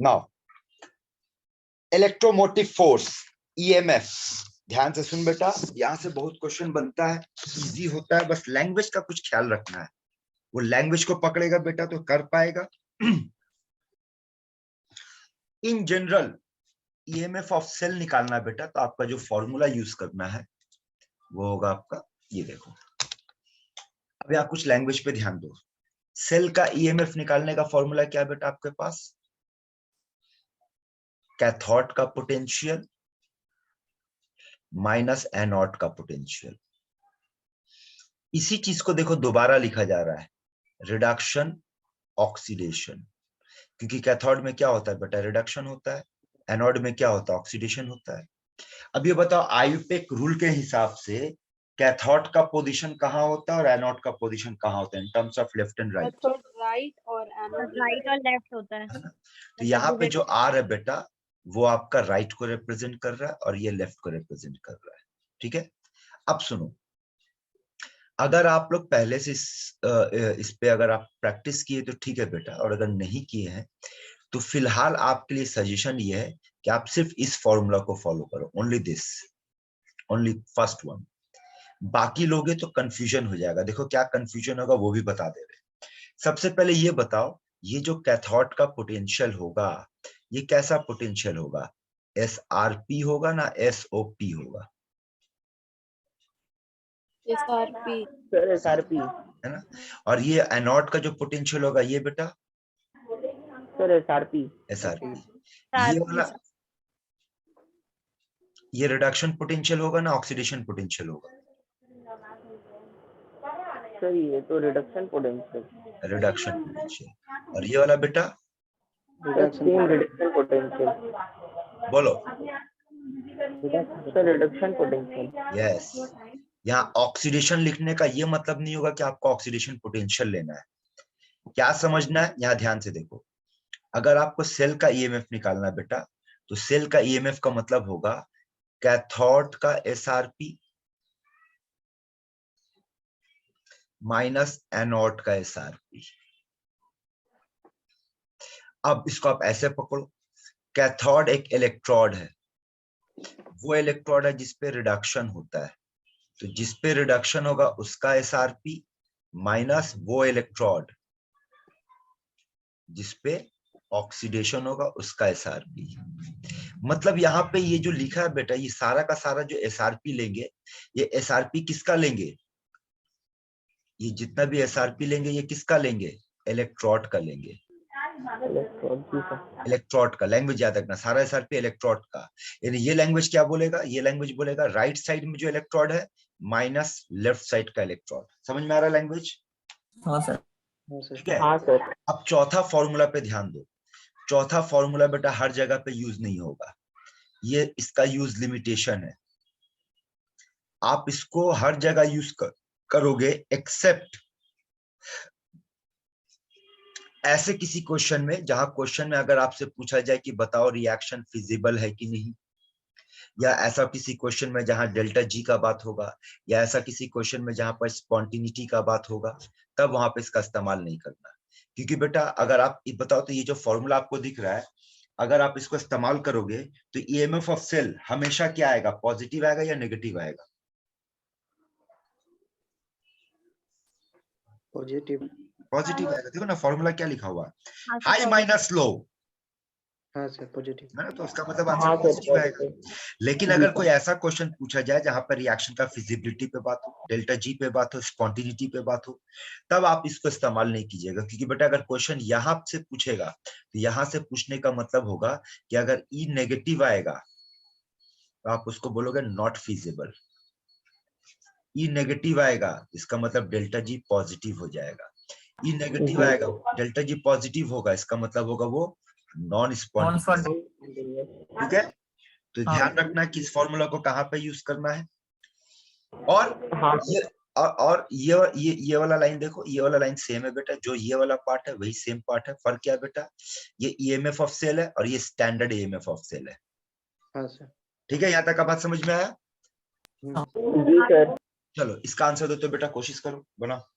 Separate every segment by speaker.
Speaker 1: Now electromotive force EMF, ध्यान से सुन बेटा, यहां से बहुत क्वेश्चन बनता है, इजी होता है, बस लैंग्वेज का कुछ ख्याल रखना है। वो लैंग्वेज को पकड़ेगा बेटा तो कर पाएगा। In general EMF of cell निकालना है बेटा, तो आपका जो फॉर्मूला यूज करना है वो होगा आपका, ये देखो। अभी आप कुछ लैंग्वेज पे ध्यान दो। सेल का ईएमएफ निकालने का फॉर्मूला क्या है बेटा आपके पास? कैथोड का पोटेंशियल माइनस एनोड का पोटेंशियल। इसी चीज को देखो दोबारा लिखा जा रहा है, रिडक्शन ऑक्सीडेशन, क्योंकि कैथोड में क्या होता है बेटा? रिडक्शन होता है। एनोड में क्या होता है? ऑक्सीडेशन होता है। अब ये बताओ, आयुपेक रूल के हिसाब से कैथोड का पोजीशन कहाँ होता है और एनोड का पोजीशन कहाँ होता है in terms of left and right?
Speaker 2: Right और एनोड
Speaker 3: राइट और लेफ्ट होता है
Speaker 1: ना? तो यहाँ पे जो आर है बेटा वो आपका राइट को रिप्रेजेंट कर रहा है और ये लेफ्ट को रिप्रेजेंट कर रहा है। ठीक है, अब सुनो, अगर आप लोग पहले से इस पे अगर आप प्रैक्टिस किए तो ठीक है बेटा, और अगर नहीं किए हैं तो फिलहाल आपके लिए सजेशन ये है कि आप सिर्फ इस फॉर्मूला को फॉलो करो, only this, only first one. बाकी लोगे तो कंफ्यूजन हो जाएगा। देखो क्या कंफ्यूजन होगा वो भी बता दे रहे। सबसे पहले ये बताओ, ये जो कैथोड का पोटेंशियल होगा ये कैसा पोटेंशियल होगा? एसआरपी होगा ना एसओपी होगा?
Speaker 2: एसआरपी।
Speaker 3: सर एसआरपी
Speaker 1: है ना? और ये एनोड का जो पोटेंशियल होगा ये बेटा
Speaker 3: सर एसआरपी
Speaker 1: एसआरपी। ये वाला, ये रिडक्शन पोटेंशियल होगा ना ऑक्सीडेशन पोटेंशियल होगा?
Speaker 3: सर ये तो रिडक्शन पोटेंशियल।
Speaker 1: Reduction potential. और ये वाला बेटा
Speaker 3: रिडक्शन पोटेंशियल।
Speaker 1: बोलो।
Speaker 3: Sir reduction potential.
Speaker 1: यस, यहाँ ऑक्सीडेशन लिखने का ये मतलब नहीं होगा कि आपको ऑक्सीडेशन पोटेंशियल लेना है। क्या समझना है, यहाँ ध्यान से देखो। अगर आपको सेल का ईएमएफ निकालना है बेटा, तो सेल का ईएमएफ का मतलब होगा कैथोड का एसआरपी माइनस एनोड का एसआरपी। अब इसको आप ऐसे पकड़ो, कैथोड एक इलेक्ट्रोड है, वो इलेक्ट्रोड है जिसपे रिडक्शन होता है, तो जिसपे रिडक्शन होगा उसका एसआरपी माइनस वो इलेक्ट्रोड जिसपे ऑक्सीडेशन होगा उसका एसआरपी। मतलब यहाँ पे ये जो लिखा है बेटा, ये सारा का सारा जो एसआरपी लेंगे, ये एसआरपी किसका लेंगे? ये जितना भी एसआरपी लेंगे ये किसका लेंगे? इलेक्ट्रोड का लेंगे। इलेक्ट्रोड का, लैंग्वेज याद रखना, सारा एसआरपी इलेक्ट्रोड का। यानी ये लैंग्वेज क्या बोलेगा? ये लैंग्वेज बोलेगा राइट साइड में जो इलेक्ट्रोड है माइनस लेफ्ट साइड का इलेक्ट्रोड। समझ में आ रहा है लैंग्वेज?
Speaker 3: हाँ सर।
Speaker 1: ठीक है।
Speaker 3: हाँ सर।
Speaker 1: अब चौथा फॉर्मूला पे ध्यान दो। चौथा फॉर्मूला बेटा हर जगह पे यूज नहीं होगा, ये इसका यूज लिमिटेशन है। आप इसको हर जगह यूज करोगे एक्सेप्ट ऐसे किसी क्वेश्चन में जहां क्वेश्चन में अगर आपसे पूछा जाए कि बताओ रिएक्शन फिजिबल है कि नहीं, या ऐसा किसी क्वेश्चन में जहां डेल्टा जी का बात होगा, या ऐसा किसी क्वेश्चन में जहां पर स्पॉन्टिनिटी का बात होगा, तब वहां पे इसका इस्तेमाल नहीं करना। क्योंकि बेटा अगर आप बताओ तो ये जो फॉर्मूला आपको दिख रहा है, अगर आप इसको इस्तेमाल करोगे तो ईएमएफ ऑफ सेल हमेशा क्या आएगा? पॉजिटिव आएगा या नेगेटिव आएगा?
Speaker 3: पॉजिटिव।
Speaker 1: पॉजिटिव आएगा। देखो ना फॉर्मूला क्या लिखा हुआ है,
Speaker 3: हाँ
Speaker 1: हाई माइनस लो,
Speaker 3: हाँ सर पॉजिटिव
Speaker 1: है ना? तो उसका मतलब आंसर पॉजिटिव आएगा। लेकिन अगर कोई ऐसा क्वेश्चन पूछा जाए जहां पर रिएक्शन का फिजिबिलिटी पे बात हो, डेल्टा जी पे बात हो, स्पॉन्टिनिटी पे बात हो, तब आप इसको इस्तेमाल नहीं कीजिएगा। क्योंकि बेटा अगर क्वेश्चन यहाँ से पूछेगा तो यहाँ से पूछने का मतलब होगा कि अगर ई नेगेटिव आएगा तो आप उसको बोलोगे नॉट फिजिबल। ई नेगेटिव आएगा इसका मतलब डेल्टा जी पॉजिटिव हो जाएगा। ई नेगेटिव आएगा, डेल्टा जी पॉजिटिव होगा, इसका मतलब होगा वो नॉन स्पॉन्टिनियस। ठीक है, तो ध्यान रखना कि इस फॉर्मूला को कहाँ पे यूज करना है। और ये और ये वाला लाइन देखो, ये वाला लाइन सेम है बेटा, जो ये वाला पार्ट है वही सेम पार्ट है। फर्क क्या है बेटा? ये ईएमएफ ऑफ सेल है और ये स्टैंडर्ड ईएमएफ ऑफ सेल है।
Speaker 3: हाँ सर।
Speaker 1: ठीक है, यहाँ तक का बात समझ में आया?
Speaker 3: जी सर।
Speaker 1: चलो इसका आंसर दो तो बेटा, कोशिश करो बनाओ।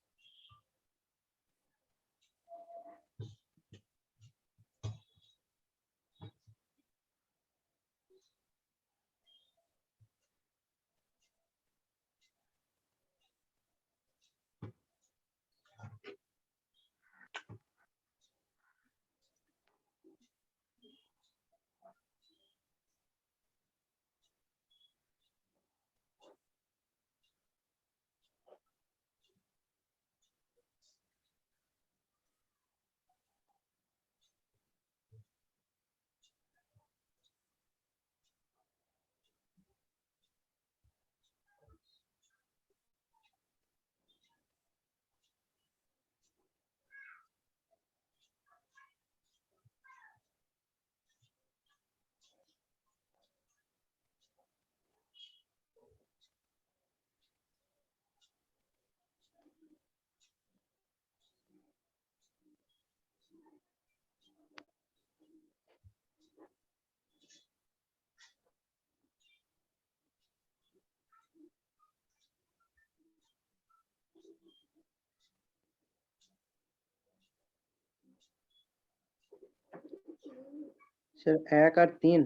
Speaker 3: सर 1 और 3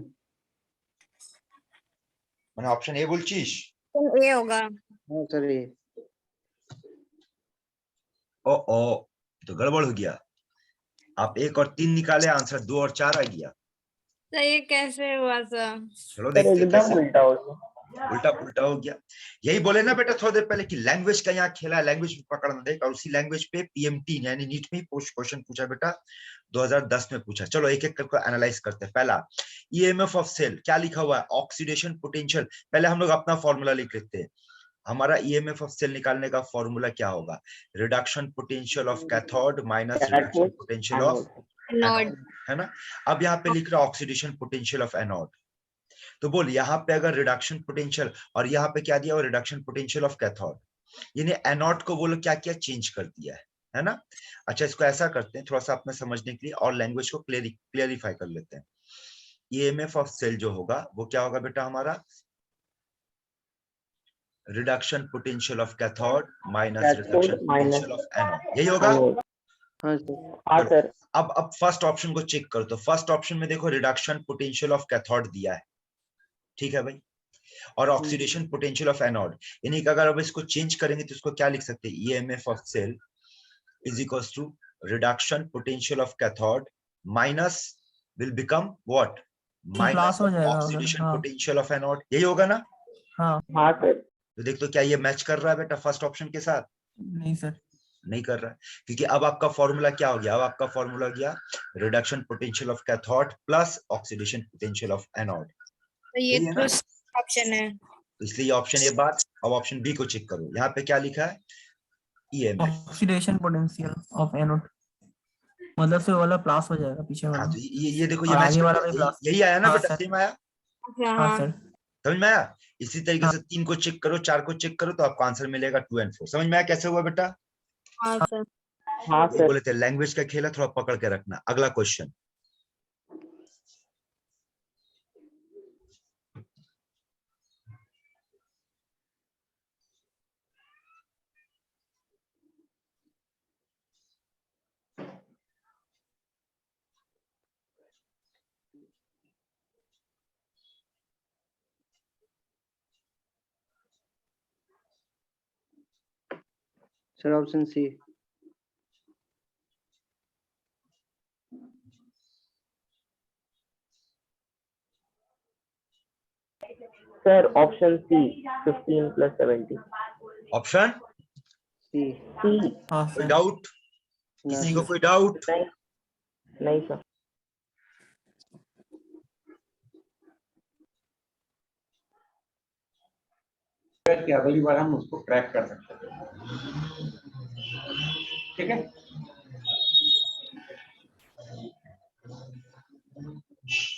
Speaker 1: মানে অপশন এ বলছিস?
Speaker 2: ए होगा।
Speaker 3: हाँ सर ये
Speaker 1: ओ ओ तो गड़बड़ हो गया। आप 1 और 3 निकाले, आंसर 2 और 4 आ गया।
Speaker 2: तो ये कैसे हुआ सर?
Speaker 1: चलो
Speaker 4: सर
Speaker 1: देखते हैं
Speaker 4: एकदम
Speaker 1: कैसे
Speaker 4: उल्टा हो गया।
Speaker 1: उल्टा पुल्टा हो गया। यही बोले ना बेटा थोड़ी देर पहले कि लैंग्वेज का यहाँ खेला, लैंग्वेज पकड़ना देख, और उसी लैंग्वेज पे पीएमटी यानी नीट में क्वेश्चन पूछा बेटा 2010 में पूछा। चलो एक एक करके एनालाइज करते हैं। पहला ईएमएफ ऑफ सेल, क्या लिखा हुआ है? Oxidation potential. पहले हम लोग अपना फॉर्मूला लिख लेते हैं। हमारा ईएमएफ ऑफ सेल निकालने का फॉर्मूला क्या होगा? Reduction potential of cathode minus reduction potential of anode, है ना। अब यहाँ पे लिख रहा है ऑक्सीडेशन पोटेंशियल ऑफ एनोड। तो बोल यहाँ पे अगर रिडक्शन पोटेंशियल और यहाँ पे क्या दिया हुआ? रिडक्शन पोटेंशियल ऑफ कैथोड, यानी एनोड को बोलो क्या किया? चेंज कर दिया है ना। अच्छा इसको ऐसा करते हैं थोड़ा सा अपने समझने के लिए और लैंग्वेज को क्लियरिफाई कर लेते हैं। ईएमएफ ऑफ सेल जो होगा वो क्या होगा बेटा हमारा? Reduction potential of cathode minus reduction potential of anode, यही होगा।
Speaker 3: हाँ सर
Speaker 4: हाँ सर।
Speaker 1: अब फर्स्ट ऑप्शन को चेक करो। तो फर्स्ट ऑप्शन में देखो रिडक्शन पोटेंशियल ऑफ कैथोड दिया है, ठीक है भाई, और ऑक्सीडेशन पोटेंशियल ऑफ एनोड, यानी कि अगर अब इसको चेंज करेंगे तो इसको क्या लिख सकते हैं? EMF of cell is equals to reduction potential of cathode minus will become what? Minus oxidation potential of anode, यही होगा ना।
Speaker 4: हाँ सर।
Speaker 1: तो देख तो क्या ये मैच कर रहा है बेटा फर्स्ट ऑप्शन के साथ?
Speaker 5: नहीं सर,
Speaker 1: नहीं कर रहा है, क्योंकि अब आपका फॉर्मूला क्या हो गया? अब आपका फॉर्मूला हो गया reduction potential of cathode plus oxidation potential of anode.
Speaker 2: तो ये तो ऑप्शन है,
Speaker 1: तो इसलिए ऑप्शन ए बात। अब ऑप्शन बी को चेक करो, यहाँ पे क्या लिखा है? EMF,
Speaker 5: oxidation potential of anode, मतलब से वाला प्लस हो जाएगा पीछे वाला।
Speaker 1: हाँ तो ये देखो ये
Speaker 5: और
Speaker 1: मैच
Speaker 5: आगे वाला
Speaker 1: कर
Speaker 5: भी
Speaker 1: रहा है।
Speaker 5: प्लस।
Speaker 1: यही आया ना
Speaker 5: हाँ
Speaker 1: बेटा,
Speaker 5: सर।
Speaker 1: सेम आया,
Speaker 5: हाँ सर।
Speaker 1: समझ में आया। इसी तरीके से 3 को चेक करो, 4 को चेक करो, तो आपको आंसर मिलेगा 2 और 4। समझ में आया कैसे हुआ बेटा?
Speaker 2: हाँ सर।
Speaker 4: हाँ
Speaker 1: ये
Speaker 4: सर।
Speaker 1: बोले थे लैंग्वेज का खेल है, थोड़ा पकड़ के रखना। अगला question,
Speaker 3: sir option C.
Speaker 4: Sir option C 15 + 70।
Speaker 1: Option
Speaker 3: C.
Speaker 4: C.
Speaker 5: हाँ
Speaker 1: कोई
Speaker 5: सर।
Speaker 1: डाउट? किसी को कोई डाउट?
Speaker 4: नहीं नहीं सर।
Speaker 6: कि अगली बार हम उसको क्रैक कर सकते हैं, ठीक है।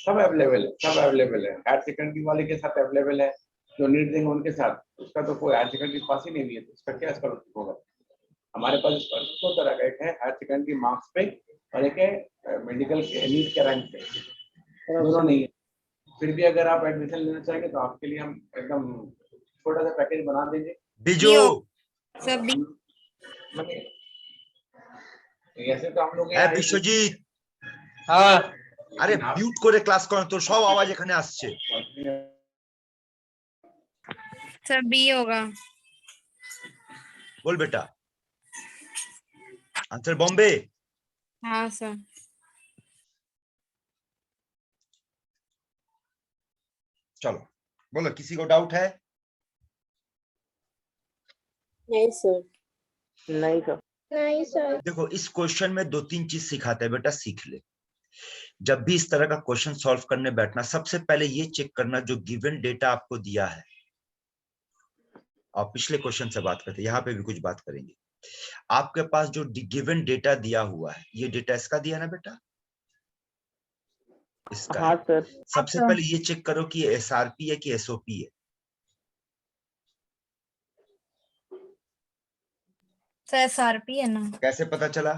Speaker 6: सब अवेलेबल है, सब अवेलेबल है। हायर सेकेंडरी वाले के साथ अवेलेबल है, जो नीट देंगे उनके साथ। उसका तो कोई हायर सेकेंडरी पास ही नहीं दिया, तो उसका क्या स्कॉलरशिप होगा? हमारे पास स्कॉलरशिप 2 तरह का, एक है हायर सेकेंडरी मार्क्स पे और एक है मेडिकल के नीट के रैंक पे, दोनों नहीं है। फिर भी अगर आप एडमिशन लेना चाहेंगे तो आपके लिए हम एकदम छोटा सा पैकेज बना देंगे।
Speaker 1: बिजू
Speaker 2: सब भी
Speaker 6: ऐसे तो हम लोग
Speaker 1: হ্যাঁ বিশ্বজিৎ, আরে মিউট করে ক্লাস করো, তোর সব আওয়াজ এখানে আসছে।
Speaker 2: सब बी होगा।
Speaker 1: बोल बेटा आंसर बॉम्बे।
Speaker 2: हाँ सर।
Speaker 1: चलो बोलो, किसी को डाउट है?
Speaker 2: नहीं सर।
Speaker 4: नहीं सर।
Speaker 2: नहीं सर।
Speaker 1: देखो इस क्वेश्चन में 2-3 चीज सिखाते हैं बेटा, सीख ले। जब भी इस तरह का क्वेश्चन सॉल्व करने बैठना, सबसे पहले ये चेक करना जो गिवन डेटा आपको दिया है। और पिछले क्वेश्चन से बात करते हैं, यहाँ पे भी कुछ बात करेंगे। आपके पास जो गिवन डेटा दिया हुआ है, ये डेटा इसका दिया ना बेटा, इसका।
Speaker 4: हाँ सर।
Speaker 1: सबसे पहले ये चेक करो कि ये एसआरपी है कि एसओपी है।
Speaker 2: सर एसआरपी है ना।
Speaker 1: कैसे पता चला?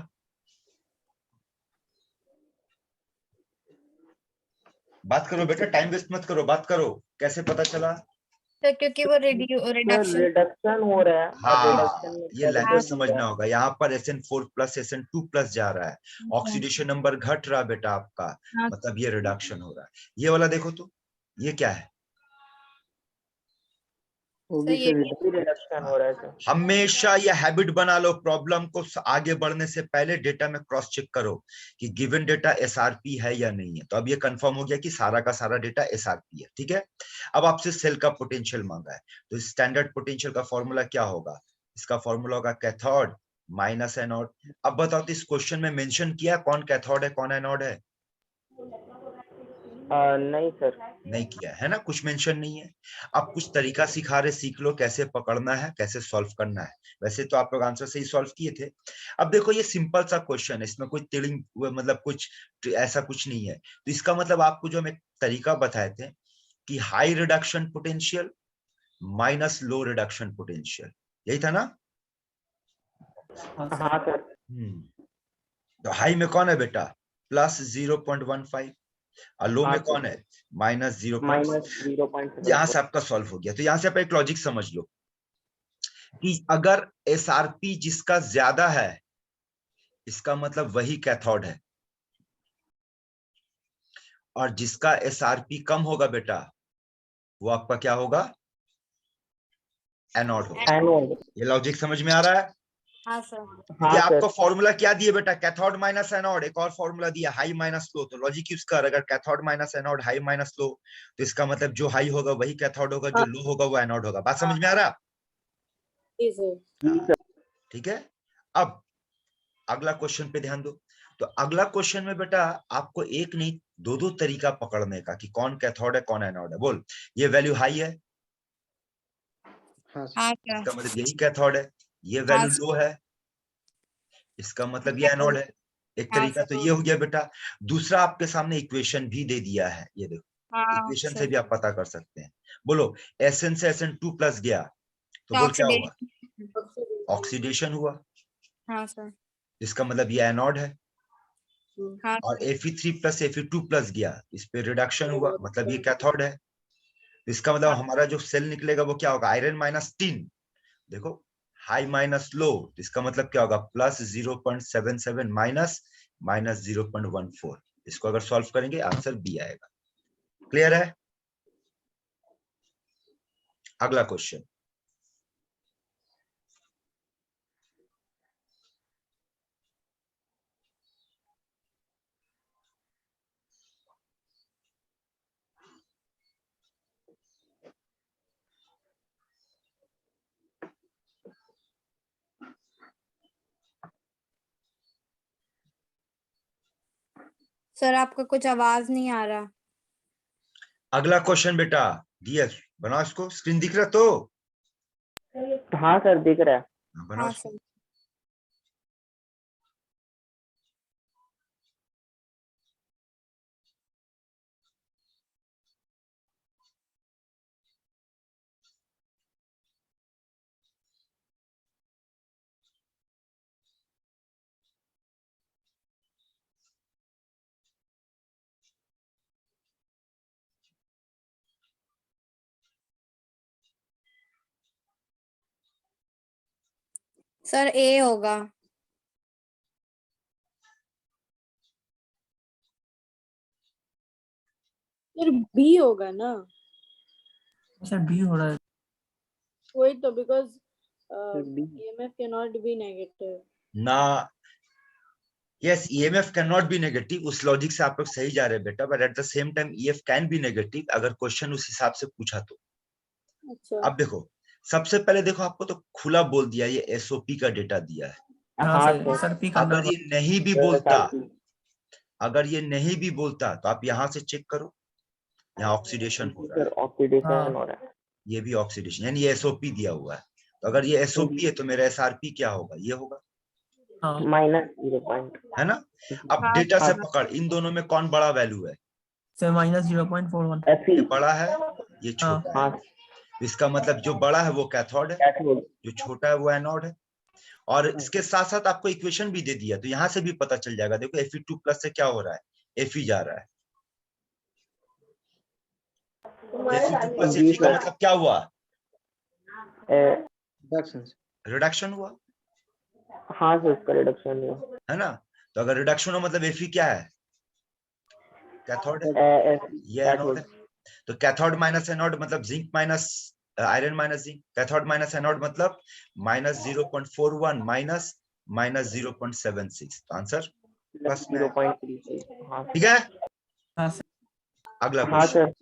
Speaker 1: बात करो बेटा, टाइम वेस्ट मत करो, बात करो। कैसे पता चला?
Speaker 2: तो क्योंकि वो रिडक्शन
Speaker 4: रिडक्शन हो रहा है और
Speaker 1: हाँ,
Speaker 4: रिडक्शन में
Speaker 1: ये लैंग्वेज
Speaker 4: negative
Speaker 1: समझना
Speaker 4: दिया है।
Speaker 1: होगा। यहाँ पर SN4 प्लस SN2 प्लस जा रहा है, ऑक्सीडेशन नंबर घट रहा बेटा आपका,
Speaker 2: हाँ।
Speaker 1: मतलब ये रिडक्शन हो रहा है। ये वाला देखो तो, ये क्या है?
Speaker 3: वो
Speaker 2: तो
Speaker 3: भी
Speaker 2: ये
Speaker 3: सर
Speaker 4: भी रिडक्शन हो रहा है सर।
Speaker 1: हमेशा ये हैबिट बना लो, प्रॉब्लम को आगे बढ़ने से पहले डेटा में क्रॉस चेक करो कि गिवन डेटा SRP है या नहीं है। तो अब ये कंफर्म हो गया कि सारा का सारा डेटा SRP है, ठीक है। अब आपसे सेल का पोटेंशियल मांगा है, तो स्टैंडर्ड पोटेंशियल का फॉर्मूला क्या होगा? इसका फॉर्मूला होगा कैथोड माइनस एनोड। अब बताओ तो इस क्वेश्चन में मेंशन किया कौन कैथोड है कौन एनोड है?
Speaker 4: नहीं सर।
Speaker 1: नहीं किया है ना, कुछ मेंशन नहीं है। अब कुछ तरीका सिखा रहे, सीख लो कैसे पकड़ना है, कैसे सॉल्व करना है। वैसे तो आप लोग आंसर सही सॉल्व किए थे। अब देखो ये सिंपल सा क्वेश्चन है, इसमें कोई टेलिंग मतलब कुछ ऐसा कुछ नहीं है। तो इसका मतलब आपको जो हम एक तरीका बताए थे कि high reduction potential minus low reduction potential, यही था ना?
Speaker 4: हाँ सर।
Speaker 1: तो हाई में कौन है बेटा? प्लस 0.15 और लो में
Speaker 4: हाँ,
Speaker 1: कौन है? माइनस 0.
Speaker 4: -0.7।
Speaker 1: यहां से आपका सॉल्व हो गया। तो यहां से आप एक लॉजिक समझ लो कि अगर SRP जिसका ज्यादा है, इसका मतलब वही कैथोड है, और जिसका SRP कम होगा बेटा, वो आपका क्या होगा? एनोड होगा।
Speaker 4: एनोड।
Speaker 1: ये लॉजिक समझ में आ रहा है?
Speaker 2: हाँ सर।
Speaker 1: क्योंकि
Speaker 4: हाँ
Speaker 1: आपको
Speaker 4: सर।
Speaker 1: फॉर्मूला क्या दिए बेटा? Cathode minus anode. एक और फॉर्मूला दिया हाई माइनस लो। तो लॉजिक यूज कर, अगर cathode minus anode high minus low, तो इसका मतलब जो हाई होगा वही कैथोड होगा, जो लो होगा वो एनोड होगा। बात समझ में आ रहा है?
Speaker 2: जी सर।
Speaker 4: जी सर।
Speaker 1: ठीक है। अब अगला क्वेश्चन पे ध्यान दो। तो अगला क्वेश्चन में बेटा आपको एक नहीं दो तरीका पकड़ने का कि कौन कैथोड है कौन एनोड है। बोल, ये वैल्यू हाई है,
Speaker 3: हाँ
Speaker 2: हाँ
Speaker 1: इसका
Speaker 2: सर।
Speaker 1: मतलब यही कैथोड है। ये वैल्यू लो है, इसका मतलब ये एनोड है। एक
Speaker 2: हाँ
Speaker 1: तरीका तो ये हो गया बेटा। दूसरा आपके सामने इक्वेशन भी दे दिया है, ये देखो,
Speaker 2: हाँ
Speaker 1: इक्वेशन से
Speaker 2: सर।
Speaker 1: भी आप पता कर सकते हैं। बोलो, SN से SN2 प्लस गया तो बोल क्या हुआ? ऑक्सीडेशन हुआ,
Speaker 2: हाँ सर।
Speaker 1: इसका मतलब ये एनोड है।
Speaker 2: हाँ
Speaker 1: और Fe3 प्लस Fe2 प्लस गया, इस पे रिडक्शन हुआ, मतलब ये कैथोड है। इसका मतलब हमारा जो सेल निकलेगा वो क्या होगा? Iron minus tin. देखो, हाई माइनस लो, इसका मतलब क्या होगा? Plus 0.77 minus minus 0.14। इसको अगर सॉल्व करेंगे आंसर बी आएगा। क्लियर है? अगला क्वेश्चन,
Speaker 2: सर आपका कुछ आवाज नहीं आ रहा।
Speaker 1: अगला क्वेश्चन बेटा डीएस बनाओ, इसको स्क्रीन दिख रहा तो?
Speaker 4: हाँ सर दिख रहा है।
Speaker 1: बनाओ
Speaker 2: हाँ
Speaker 1: इसको।
Speaker 2: सर। सर ए होगा।
Speaker 7: फिर बी होगा ना?
Speaker 5: सर बी हो रहा है।
Speaker 7: वही तो, because
Speaker 3: sir B.
Speaker 7: EMF cannot be negative.
Speaker 1: ना, yes, EMF can not be negative. उस लॉजिक से आप लोग सही जा रहे हैं बेटा, but at the same time EF can be negative अगर क्वेश्चन उस हिसाब से पूछा तो।
Speaker 7: अच्छा।
Speaker 1: अब देखो, सबसे पहले देखो, आपको तो खुला बोल दिया, ये SOP का डेटा दिया है।
Speaker 5: हाँ
Speaker 4: हाँ
Speaker 5: सर
Speaker 4: सर।
Speaker 5: SRP करना
Speaker 1: अगर ये नहीं भी बोलता, अगर ये नहीं भी बोलता तो आप यहाँ से चेक करो, यहाँ ऑक्सीडेशन हो रहा
Speaker 4: सर
Speaker 1: है,
Speaker 4: ऑक्सीडेशन
Speaker 5: हाँ।
Speaker 4: हो रहा है।
Speaker 1: ये भी ऑक्सीडेशन, यानी ये SOP दिया हुआ है। तो अगर ये SOP है तो मेरा SRP क्या होगा? ये होगा,
Speaker 5: हाँ
Speaker 4: -0.
Speaker 1: है ना? अब
Speaker 2: हाँ
Speaker 1: डेटा से
Speaker 2: सर।
Speaker 1: पकड़, इन दोनों में कौन बड़ा वैल्यू है?
Speaker 5: सर -0.41।
Speaker 4: Fe।
Speaker 1: ये बड़ा है, ये
Speaker 5: हाँ।
Speaker 1: छोटा है।
Speaker 4: हाँ
Speaker 1: इसका मतलब जो बड़ा है वो कैथोड है,
Speaker 4: कैथोड।
Speaker 1: जो छोटा है वो एनोड है। और इसके साथ साथ आपको इक्वेशन भी दे दिया, तो यहां से भी पता चल जाएगा। देखो Fe2 प्लस से क्या हो रहा है? Fe जा रहा है। Fe2 प्लस
Speaker 4: जी
Speaker 1: Fe का
Speaker 4: सर।
Speaker 1: मतलब क्या हुआ?
Speaker 3: रिडक्शन
Speaker 1: रिडक्शन हुआ
Speaker 4: हाँ सर उसका रिडक्शन हुआ।
Speaker 1: है ना। तो अगर रिडक्शन हो मतलब Fe क्या है, कैथोड है, ये एनोड है। तो कैथोड माइनस एनोड मतलब zinc minus iron minus zinc, cathode minus anode मतलब माइनस 0.41 माइनस माइनस 0.76। तो आंसर प्लस में है।
Speaker 4: 0.36। हाँ
Speaker 1: ठीक है,
Speaker 5: हाँ सर।
Speaker 1: अगला
Speaker 4: हाँ
Speaker 1: question.
Speaker 4: Sir.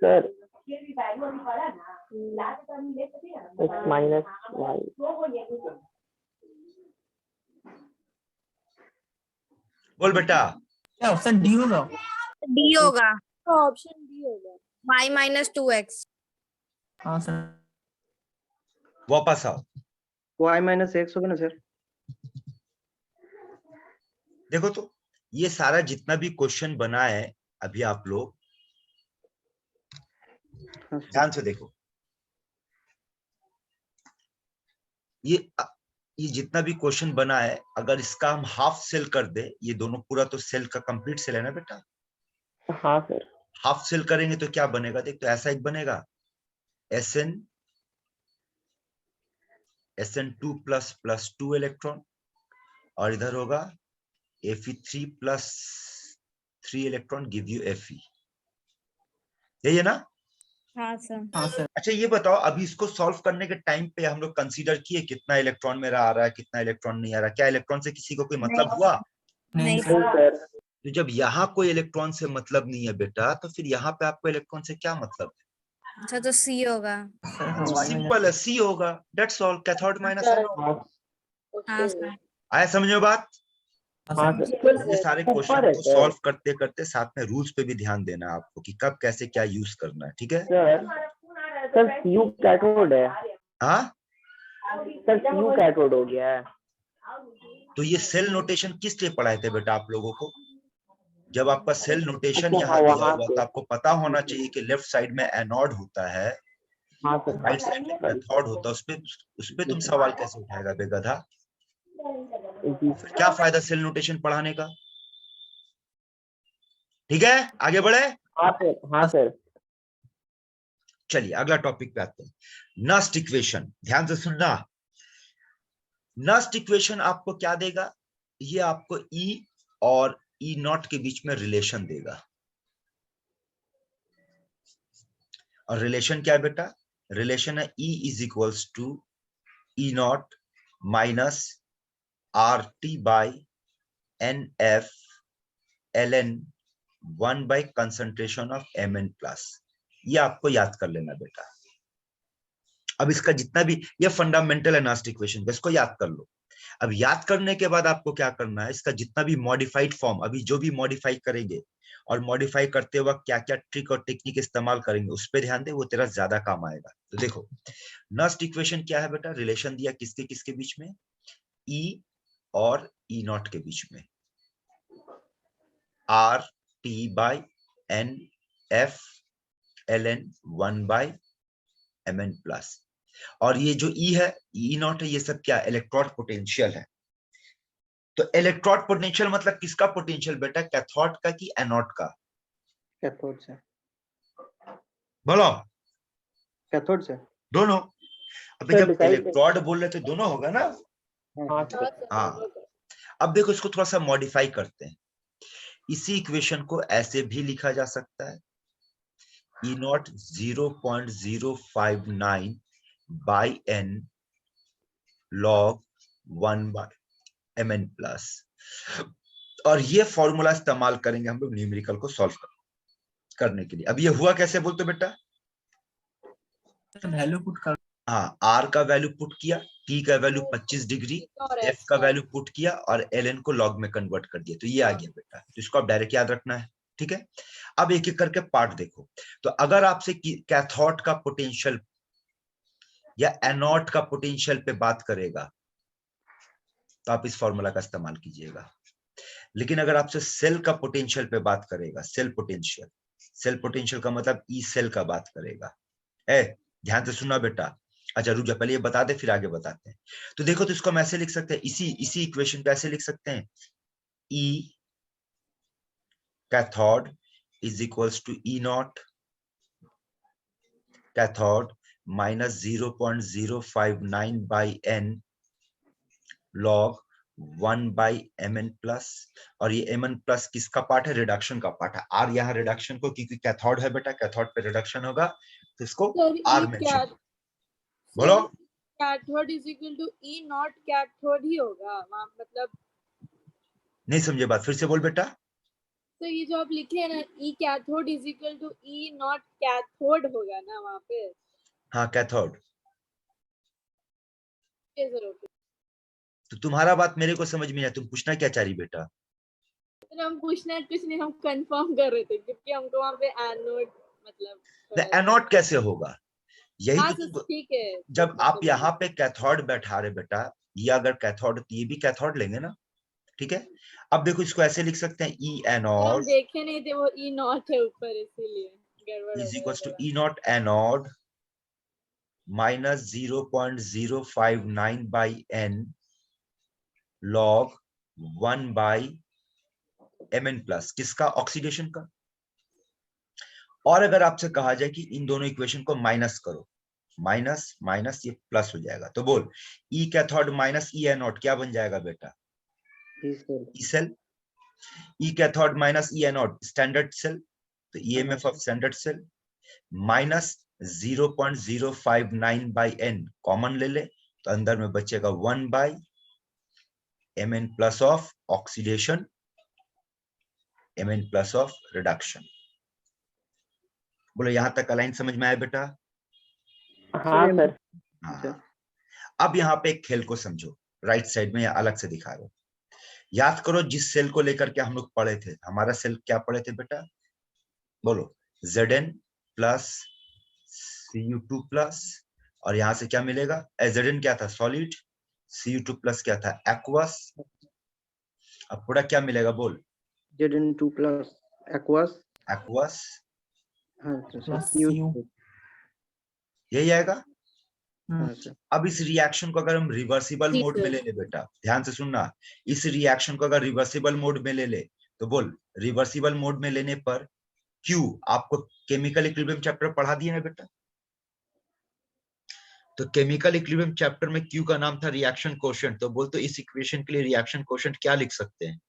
Speaker 4: Sir x minus y।
Speaker 1: बोल बेटा।
Speaker 5: क्या ऑप्शन डी होगा?
Speaker 2: डी होगा,
Speaker 7: ऑप्शन डी होगा।
Speaker 2: y minus 2x।
Speaker 5: हाँ सर।
Speaker 1: वापस आओ।
Speaker 3: y-x होगा ना सर?
Speaker 1: देखो तो ये सारा जितना भी क्वेश्चन बना है अभी आप लोग
Speaker 3: हाँ सर।
Speaker 1: ध्यान से देखो, ये जितना भी क्वेश्चन बना है अगर इसका हम हाफ सेल कर दे, ये दोनों पूरा तो सेल का कंप्लीट सेल है ना बेटा,
Speaker 4: हाँ सर।
Speaker 1: हाफ सेल करेंगे तो क्या बनेगा, देख तो ऐसा एक बनेगा SN2 प्लस प्लस 2 इलेक्ट्रॉन और इधर होगा Fe3 plus 3 electron give you Fe। यही है ना?
Speaker 2: हाँ सर।
Speaker 5: हाँ सर।
Speaker 1: अच्छा ये बताओ अभी इसको सॉल्व करने के टाइम पे हम लोग कंसीडर किए कितना इलेक्ट्रॉन मेरा आ रहा है, कितना इलेक्ट्रॉन नहीं आ रहा, क्या इलेक्ट्रॉन से किसी को कोई मतलब हुआ?
Speaker 5: नहीं
Speaker 2: नहीं
Speaker 5: सर।
Speaker 4: सर
Speaker 1: तो जब यहाँ कोई इलेक्ट्रॉन से मतलब नहीं है बेटा, तो फिर यहाँ पे आपको इलेक्ट्रॉन से क्या मतलब है?
Speaker 2: अच्छा तो सी होगा।
Speaker 5: सर हाँ, y माइनस।
Speaker 1: सिंपल है, सी होगा, that's all. Cathode minus anode.
Speaker 2: हाँ सर।
Speaker 1: आया समझ में बात?
Speaker 4: हाँ सर।
Speaker 1: ये सारे
Speaker 4: ऊपर
Speaker 1: क्वेश्चन
Speaker 4: है
Speaker 1: को
Speaker 4: सर।
Speaker 1: सॉल्व करते करते साथ में रूल्स पे भी ध्यान देना है आपको कि कब कैसे क्या यूज करना है। ठीक है
Speaker 4: सर Cu कैथोड है।
Speaker 1: हाँ।
Speaker 4: सर Cu कैथोड हो गया है।
Speaker 1: तो ये सेल नोटेशन किस लिए पढ़ाए थे बेटा आप लोगों को? जब आपका सेल नोटेशन
Speaker 4: अच्छा,
Speaker 1: यहाँ
Speaker 4: हाँ,
Speaker 1: दिया
Speaker 4: वहाँ
Speaker 1: हुआ
Speaker 4: पे।
Speaker 1: तो आपको पता होना चाहिए कि लेफ्ट साइड में एनोड होता है,
Speaker 4: हाँ सर।
Speaker 1: राइट साइड में कैथोड होता है। उस पे तुम सवाल कैसे उठाएगा बेगधा? फिर क्या फायदा सेल नोटेशन पढ़ाने का? ठीक है, आगे बढ़े।
Speaker 4: हाँ सर। हाँ सर।
Speaker 1: चलिए अगला टॉपिक पे आते हैं, नस्ट इक्वेशन। ध्यान से सुनना, नस्ट इक्वेशन आपको क्या देगा? ये आपको E और E नॉट के बीच में रिलेशन देगा। और रिलेशन क्या है बेटा? रिलेशन है E is equals to E not minus RT by NF ln 1 by concentration of Mn plus. ये आपको याद कर लेना बेटा। अब इसका जितना भी ये फंडामेंटल है नस्ट इक्वेशन का, इसको याद कर लो। अब याद करने के बाद आपको क्या करना है, इसका जितना भी मॉडिफाइड फॉर्म अभी जो भी मॉडिफाई करेंगे और मॉडिफाई करते वक्त क्या क्या ट्रिक और टेक्निक इस्तेमाल करेंगे उस पर ध्यान दे, वो तेरा ज्यादा काम आएगा। तो देखो नस्ट इक्वेशन क्या है बेटा? रिलेशन दिया किसके किसके बीच में? E और E नॉट के बीच में, RT by NF ln 1 by Mn plus. और ये जो E है, E नॉट है, ये सब क्या? इलेक्ट्रोड पोटेंशियल है। तो इलेक्ट्रोड पोटेंशियल मतलब किसका पोटेंशियल बेटा? कैथोड का कि एनोड का?
Speaker 3: कैथोड से।
Speaker 1: बोलो।
Speaker 3: कैथोड से।
Speaker 1: दोनों। अभी
Speaker 4: सर,
Speaker 1: जब
Speaker 4: डिसाइड
Speaker 1: इलेक्ट्रोड बोल रहे थे दोनों होगा ना?
Speaker 4: हाँ सर।
Speaker 1: हाँ। अब देखो इसको थोड़ा सा मॉडिफाई करते हैं। इसी इक्वेशन को ऐसे भी लिखा जा सकता है, E not 0.059 by N log 1 by Mn plus. और ये फॉर्मूला इस्तेमाल करेंगे हम लोग न्यूमेरिकल को सॉल्व करने के लिए। अब ये हुआ कैसे बोलते बेटा?
Speaker 5: वैल्यू पुट कर
Speaker 1: हाँ, आर का वैल्यू पुट किया, टी का वैल्यू 25 डिग्री,
Speaker 7: और
Speaker 1: एफ का वैल्यू पुट किया और एल एन को लॉग में कन्वर्ट कर दिया, तो ये आ गया बेटा। तो इसको आप डायरेक्ट याद रखना है, ठीक है। अब एक एक करके पार्ट देखो। तो अगर आपसे कैथोड का पोटेंशियल या एनोड का पोटेंशियल पे बात करेगा तो आप इस फॉर्मूला का इस्तेमाल कीजिएगा। लेकिन अगर आपसे सेल का पोटेंशियल पे बात करेगा, सेल पोटेंशियल का मतलब ई सेल का बात करेगा। ध्यान से सुनना बेटा। अच्छा रुक जा, पहले ये बता दे फिर आगे बताते हैं। तो देखो, तो इसको हम ऐसे लिख सकते हैं, इसी इक्वेशन को ऐसे लिख सकते हैं, E cathode is equals to E not cathode minus 0.059 by N log 1 by M N plus. और ये एम एन प्लस किसका पार्ट है? रिडक्शन का पार्ट है। आर यहाँ रिडक्शन को, क्योंकि कैथोड है बेटा, कैथोड पे रिडक्शन होगा तो इसको आर मेंशन। बोलो।
Speaker 7: Cathode is equal to E not cathode ही होगा वहाँ, मतलब
Speaker 1: नहीं समझे बात, फिर से बोल बेटा।
Speaker 7: तो ये जो आप लिखे हैं ना, E cathode is equal to E not cathode होगा ना वहाँ पे।
Speaker 1: हाँ कैथोड।
Speaker 7: ये जरूर
Speaker 1: तो तुम्हारा बात मेरे को समझ में आया, तुम पूछना क्या चाह रही बेटा?
Speaker 7: हम पूछना कुछ नहीं, हम कंफर्म कर रहे थे क्योंकि हमको वहाँ पे एनोड मतलब
Speaker 1: एनोड कैसे होगा? यही
Speaker 7: हाँ
Speaker 1: तो
Speaker 7: ठीक है।
Speaker 1: जब आप यहाँ पे कैथोड बैठा रहे बेटा, ये अगर कैथोड तो ये भी कैथोड लेंगे ना, ठीक है। अब देखो इसको ऐसे लिख सकते हैं, ई
Speaker 7: हम
Speaker 1: एनोड
Speaker 7: देखे नहीं थे, वो ई नॉट है ऊपर इसीलिए गड़बड़ हो
Speaker 1: इज
Speaker 7: गया
Speaker 1: इक्वल्स टू
Speaker 7: थोड़ा।
Speaker 1: E not anode minus 0.059 by N log 1 by M N plus, किसका? ऑक्सीडेशन का। और अगर आपसे कहा जाए कि इन दोनों इक्वेशन को माइनस करो, माइनस माइनस ये प्लस हो जाएगा, तो बोल E cathode minus E anode क्या बन जाएगा बेटा? E cell. E cathode minus E anode standard cell, तो EMF of standard cell minus 0.059 by N common ले ले, तो अंदर में बचेगा 1 by M N plus of oxidation, M N plus of reduction. बोलो यहां तक अलाइन समझ में आया बेटा?
Speaker 4: हाँ सर।
Speaker 1: हाँ। अब यहाँ पे एक खेल को समझो, राइट साइड में या अलग से दिखा रहा हूं। याद करो जिस सेल को लेकर के हम लोग पढ़े थे, हमारा सेल क्या पढ़े थे बेटा? बोलो Zn प्लस Cu2 प्लस, और यहां से क्या मिलेगा? Zn क्या था? सॉलिड। Cu2 प्लस क्या था? एक्वस। अब पूरा क्या मिलेगा? बोल।
Speaker 3: Zn2 plus aqueous
Speaker 1: aqueous
Speaker 5: plus
Speaker 3: you.
Speaker 1: यही आएगा।
Speaker 3: हाँ सर।
Speaker 1: अब इस रिएक्शन को अगर हम रिवर्सिबल
Speaker 7: जी
Speaker 1: मोड में
Speaker 7: सर।
Speaker 1: ले ले बेटा, ध्यान से सुनना, इस रिएक्शन को अगर रिवर्सिबल मोड में ले ले तो बोल, रिवर्सिबल मोड में लेने पर Q, आपको केमिकल इक्विलिब्रियम चैप्टर पढ़ा दिया है बेटा, तो केमिकल इक्विलिब्रियम चैप्टर में Q का नाम था रिएक्शन कोशेंट। तो बोल, तो इस इक्वेशन के लिए रिएक्शन कोशेंट क्या लिख सकते हैं?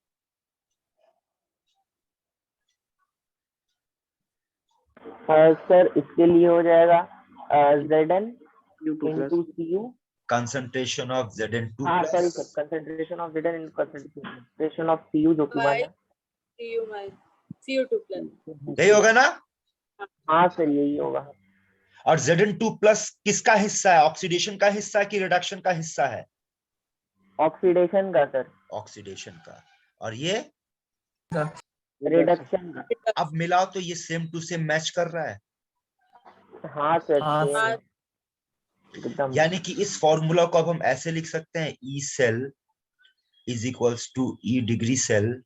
Speaker 4: सर इसके लिए हो जाएगा Zn
Speaker 3: U2 plus
Speaker 4: into Cu।
Speaker 1: Concentration of Zn2
Speaker 4: हाँ sorry
Speaker 1: plus
Speaker 4: sir, concentration of Zn into concentration of Cu जो कि
Speaker 7: By
Speaker 4: माना।
Speaker 7: Cu2 plus.
Speaker 1: यही होगा ना?
Speaker 4: हाँ सर यही होगा।
Speaker 1: और Zn2 प्लस किसका हिस्सा है? ऑक्सीडेशन का हिस्सा है कि रिडक्शन का हिस्सा है?
Speaker 4: ऑक्सीडेशन का सर।
Speaker 1: ऑक्सीडेशन का। और ये
Speaker 4: रिडक्शन का।
Speaker 1: अब मिलाओ तो ये सेम टू सेम मैच कर रहा है।
Speaker 4: हाँ सर
Speaker 5: हाँ
Speaker 4: same
Speaker 5: सर।
Speaker 4: है। एकदम।
Speaker 1: यानी कि इस फॉर्मूला को अब हम ऐसे लिख सकते हैं, E cell is equals to E degree cell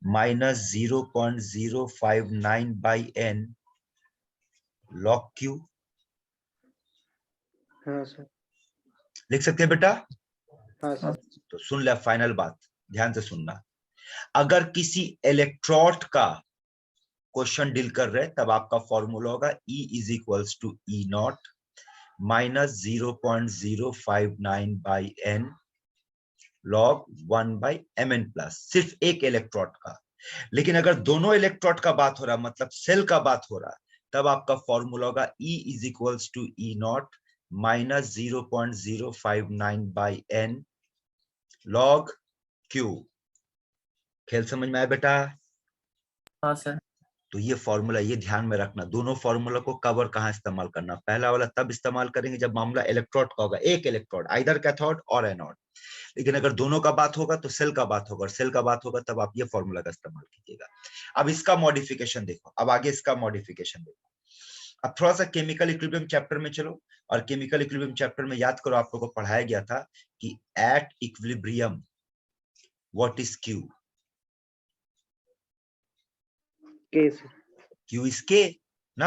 Speaker 1: minus 0.059 by N log Q.
Speaker 3: हाँ सर।
Speaker 1: लिख सकते हैं बेटा?
Speaker 3: हाँ सर।
Speaker 1: तो सुन ले फाइनल बात, ध्यान से सुनना। अगर किसी इलेक्ट्रोड का क्वेश्चन डील कर रहे तब आपका फॉर्मूला होगा E is equals to E not minus 0.059 by N log 1 by M N plus, सिर्फ एक इलेक्ट्रोड का। लेकिन अगर दोनों इलेक्ट्रोड का बात हो रहा, मतलब सेल का बात हो रहा, तब आपका फॉर्मूला होगा E is equals to E not minus 0.059 by N log Q. खेल समझ में आया बेटा?
Speaker 5: हाँ सर।
Speaker 1: तो ये फॉर्मूला ये ध्यान में रखना, दोनों फॉर्मूला को कब और कहाँ इस्तेमाल करना। पहला वाला तब इस्तेमाल करेंगे जब मामला इलेक्ट्रोड का होगा, एक इलेक्ट्रोड, आइदर कैथोड और एनोड। लेकिन अगर दोनों का बात होगा तो सेल का बात होगा, और सेल का बात होगा तब आप ये फॉर्मूला का इस्तेमाल कीजिएगा। अब इसका मॉडिफिकेशन देखो, अब आगे इसका मॉडिफिकेशन देखो। अब थोड़ा सा केमिकल इक्विलिब्रियम चैप्टर में चलो, और केमिकल इक्विलिब्रियम चैप्टर में याद करो आप लोगों को पढ़ाया गया था कि at equilibrium what is Q?
Speaker 3: K sir.
Speaker 1: Q is के ना।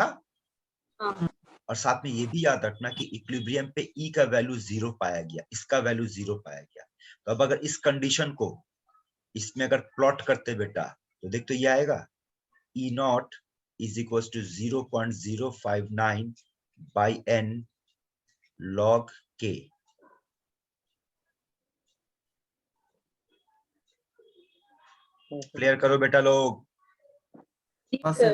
Speaker 7: हाँ।
Speaker 1: और साथ में ये भी याद रखना कि इक्विलिब्रियम पे E का वैल्यू 0 पाया गया, इसका वैल्यू 0 पाया गया। तो अब अगर इस कंडीशन को इसमें अगर प्लॉट करते बेटा तो देख तो ये आएगा E नॉट is equal to 0.059 by n log k। Clear करो बेटा लोग,
Speaker 5: हाँ सर।